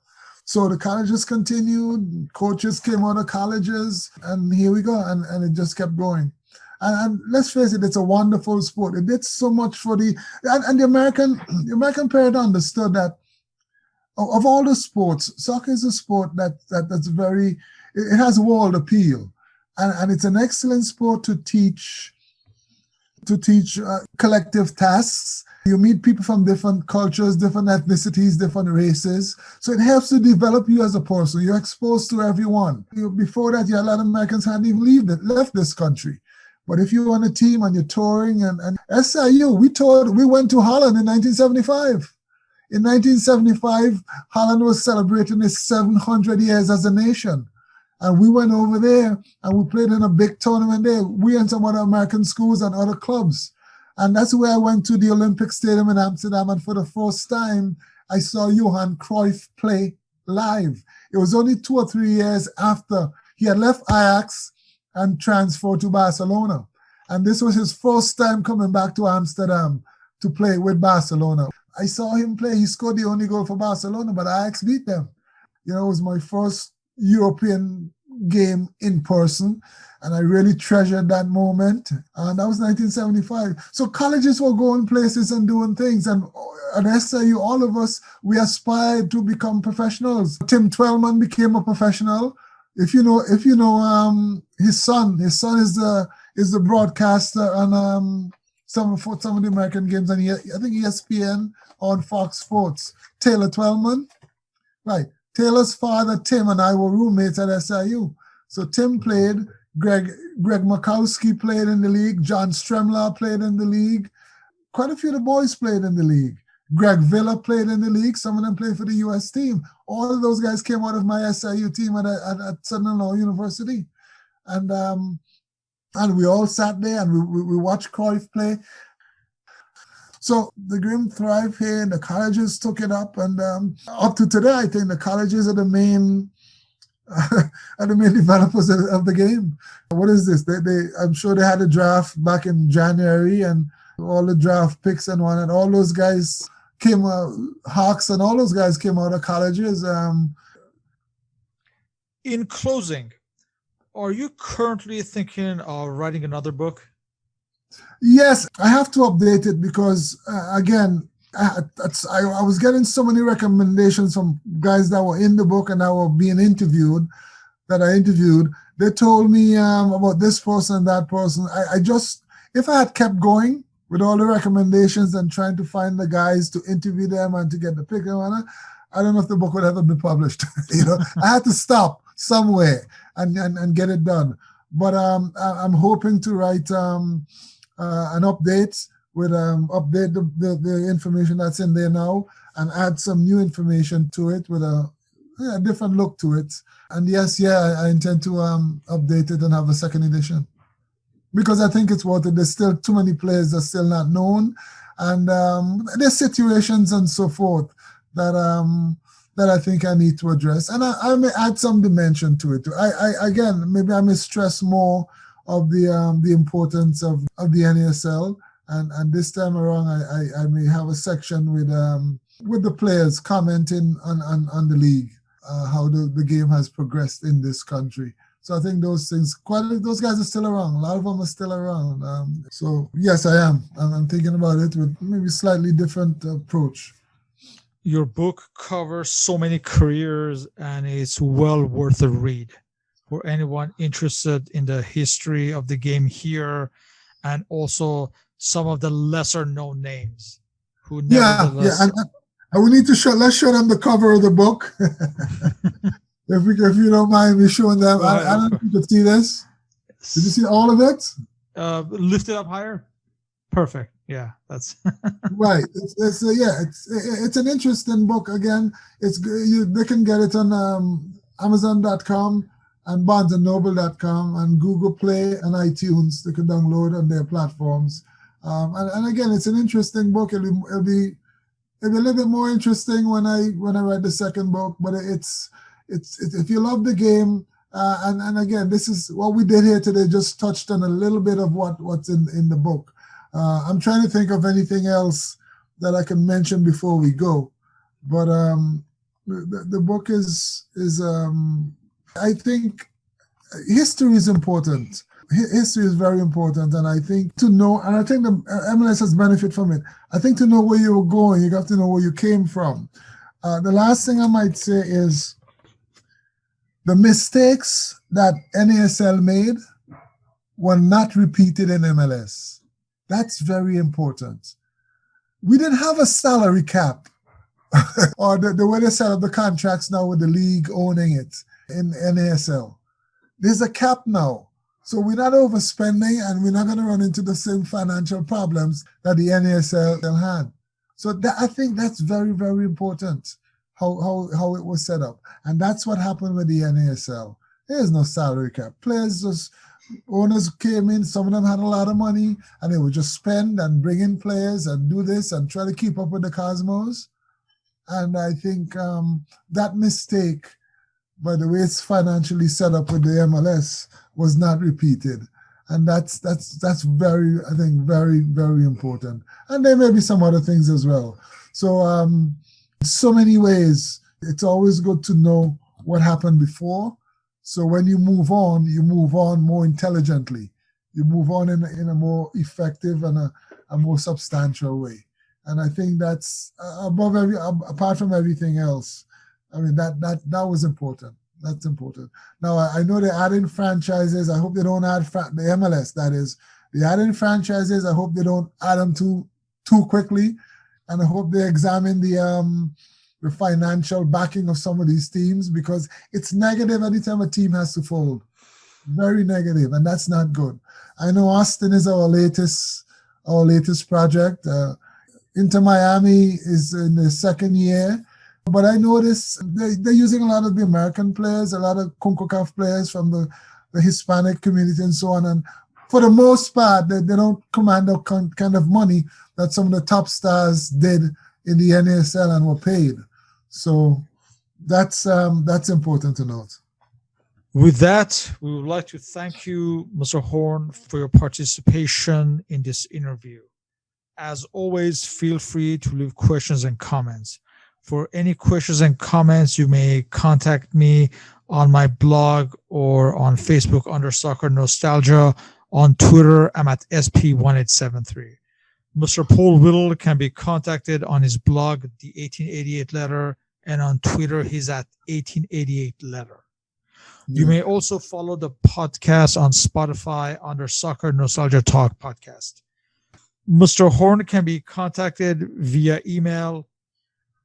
So the colleges continued, coaches came out of colleges, and here we go, and it just kept going. And let's face it, it's a wonderful sport. It did so much for the American parent understood that of all the sports, soccer is a sport that's very, it has world appeal, and it's an excellent sport to teach collective tasks. You meet people from different cultures, different ethnicities, different races. So it helps to develop you as a person. You're exposed to everyone. Before that, you had a lot of Americans hadn't even left this country. But if you're on a team and you're touring, and SIU, we went to Holland in 1975. In 1975, Holland was celebrating its 700 years as a nation. And we went over there and we played in a big tournament there. We and some other American schools and other clubs. And that's where I went to the Olympic Stadium in Amsterdam. And for the first time, I saw Johann Cruyff play live. It was only 2 or 3 years after he had left Ajax and transferred to Barcelona. And this was his first time coming back to Amsterdam to play with Barcelona. I saw him play. He scored the only goal for Barcelona, but Ajax beat them. It was my first European game in person, and I really treasured that moment. And that was 1975. So colleges were going places and doing things, and at SIU, all of us, we aspired to become professionals. Tim Twellman became a professional. If you know, his son is the broadcaster on some of the American games, and I think ESPN on Fox Sports. Taylor Twellman, right? Taylor's father, Tim, and I were roommates at SIU. So Tim played, Greg Makowski played in the league, John Stremler played in the league. Quite a few of the boys played in the league. Greg Villa played in the league. Some of them played for the U.S. team. All of those guys came out of my SIU team at Southern Law University. And we all sat there and we watched Cruyff play. So the game thrived here, and the colleges took it up, and up to today, I think the colleges are the main developers of the game. What is this? I'm sure they had a draft back in January, and all the draft picks and one, and all those guys came out, Hawks and all those guys came out of colleges.
In closing, are you currently thinking of writing another book?
Yes, I have to update it because, again, I was getting so many recommendations from guys that were in the book and that were being interviewed, that I interviewed. They told me about this person and that person. I just, if I had kept going with all the recommendations and trying to find the guys to interview them and to get the pick, I don't know if the book would ever be published. I had to stop somewhere and get it done. But I'm hoping to write an update with update the information that's in there now and add some new information to it with a different look to it. And yes, I intend to update it and have a second edition because I think it's worth it. There's still too many players that are still not known, and there's situations and so forth that I think I need to address, and I may add some dimension to it. Maybe I may stress more of the importance of the NASL, and this time around I may have a section with the players commenting on the league, how the game has progressed in this country. So I think those things, those guys are still around. A lot of them are still around. So yes, I am. I'm thinking about it with maybe slightly different approach.
Your book covers so many careers, and it's well worth a read for anyone interested in the history of the game here, and also some of the lesser known names who nevertheless.
And we need to let's show them the cover of the book. if you don't mind me showing them. I don't know if you can see this. Did you see all of it?
Lift it up higher. Perfect. Yeah, that's
right. It's an interesting book. Again, they can get it on Amazon.com and BarnesandNoble.com and Google Play and iTunes. They can download on their platforms. And again, it's an interesting book. It'll be a little bit more interesting when I write the second book. But it's if you love the game, and again, this is what we did here today. Just touched on a little bit of what's in the book. I'm trying to think of anything else that I can mention before we go, but the book is I think history is important. History is very important, and I think to know, and I think the MLS has benefit from it. I think to know where you were going, you have to know where you came from. The last thing I might say is the mistakes that NASL made were not repeated in MLS. That's very important. We didn't have a salary cap or the way they set up the contracts now with the league owning it in NASL. There's a cap now. So we're not overspending and we're not going to run into the same financial problems that the NASL had. So I think that's very, very important, how it was set up. And that's what happened with the NASL. There's no salary cap. Owners came in, some of them had a lot of money, and they would just spend and bring in players and do this and try to keep up with the Cosmos. And I think that mistake, by the way it's financially set up with the MLS, was not repeated. And that's very, I think, very, very important. And there may be some other things as well. So so many ways, it's always good to know what happened before. So when you move on more intelligently. You move on in a more effective and a more substantial way. And I think that's apart from everything else. I mean, that was important. That's important. Now, I know they're adding franchises. I hope they don't add the MLS, that is. They're adding franchises. I hope they don't add them too quickly. And I hope they examine the financial backing of some of these teams, because it's negative anytime a team has to fold. Very negative, and that's not good. I know Austin is our latest project. Inter Miami is in the second year, but I noticed they're using a lot of the American players, a lot of CONCACAF players from the Hispanic community and so on. And for the most part, they don't command the kind of money that some of the top stars did in the NASL and were paid. So that's important to note.
With that, we would like to thank you, Mr. Horne, for your participation in this interview. As always, feel free to leave questions and comments. For any questions and comments, you may contact me on my blog or on Facebook under Soccer Nostalgia. On Twitter, I'm at SP1873. Mr. Paul Whittle can be contacted on his blog, The 1888 Letter, and on Twitter, he's at 1888 Letter. You may also follow the podcast on Spotify under Soccer Nostalgia Talk Podcast. Mr. Horne can be contacted via email,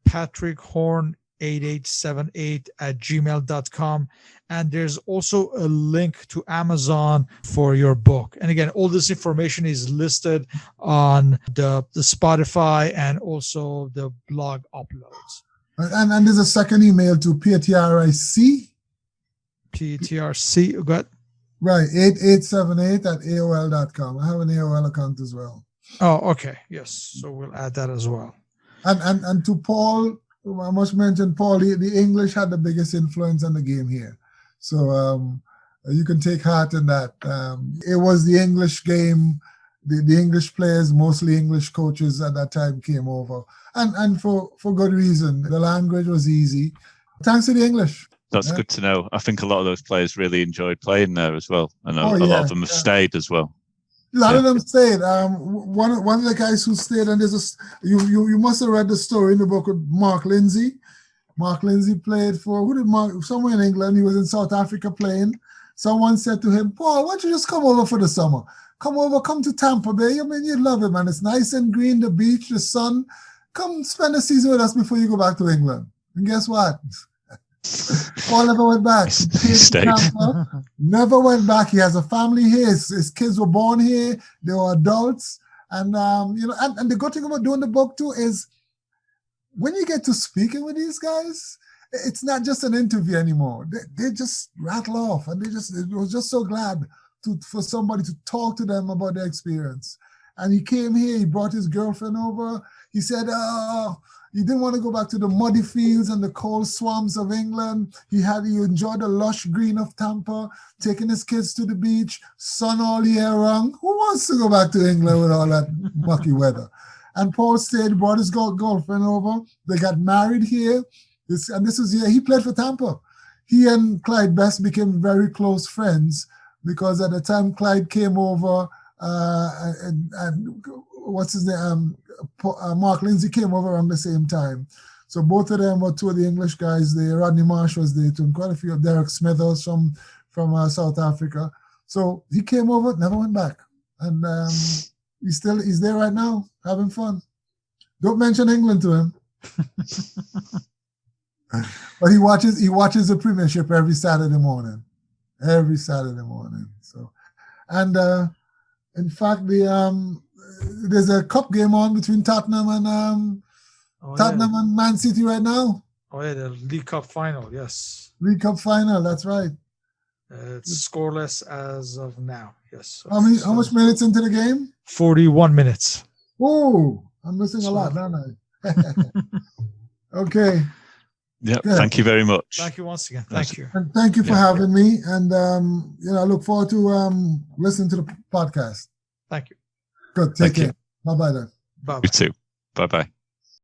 patrickhorne8878@gmail.com. And there's also a link to Amazon for your book. And again, all this information is listed on the Spotify and also the blog uploads.
And there's a second email to PTRC.
PTRC, you got?
Right, 8878@AOL.com. I have an AOL account as well.
Oh, okay. Yes. So we'll add that as well.
And to Paul, I must mention Paul, the English had the biggest influence on the game here. So you can take heart in that. It was the English game. The English players, mostly English coaches at that time, came over. And for good reason. The language was easy. Thanks to the English.
That's good to know. I think a lot of those players really enjoyed playing there as well. And a lot of them have stayed as well.
A lot of them stayed. One of the guys who stayed, and you must have read the story in the book with Mark Lindsay. Mark Lindsay played for somewhere in England. He was in South Africa playing. Someone said to him, "Paul, why don't you just come over for the summer? Come to Tampa Bay. I mean, you'd love it, man. It's nice and green, the beach, the sun. Come spend the season with us before you go back to England." And guess what? Paul never went back. He stayed. Never went back. He has a family here. His kids were born here. They were adults. And and the good thing about doing the book too is when you get to speaking with these guys, it's not just an interview anymore. They just rattle off, and it was just so glad for somebody to talk to them about their experience. And he came here. He brought his girlfriend over. He said, he didn't want to go back to the muddy fields and the cold swamps of England. He enjoyed the lush green of Tampa, taking his kids to the beach, sun all year round. Who wants to go back to England with all that mucky weather? And Paul stayed, brought his girlfriend over. They got married here. This was he played for Tampa. He and Clyde Best became very close friends because at the time Clyde came over and what's his name? Mark Lindsay came over around the same time. So both of them were two of the English guys there. Rodney Marsh was there too, and quite a few of Derek Smithers from South Africa. So he came over, never went back. And he's there right now, having fun. Don't mention England to him. But he watches the Premiership every Saturday morning. Every Saturday morning. So, and in fact, there's a cup game on between Tottenham and and Man City right now.
Oh yeah, the League Cup final. Yes.
League Cup final. That's right.
It's scoreless as of now. Yes.
How much minutes into the game?
41 minutes.
Oh, I'm missing a lot, aren't I? Okay.
Yeah. Thank you very much.
Thank you once again. Thank you.
And thank you for having me. And I look forward to listening to the podcast.
Thank you.
Good. Take care. Bye-bye then.
Bye.
You too. Bye-bye.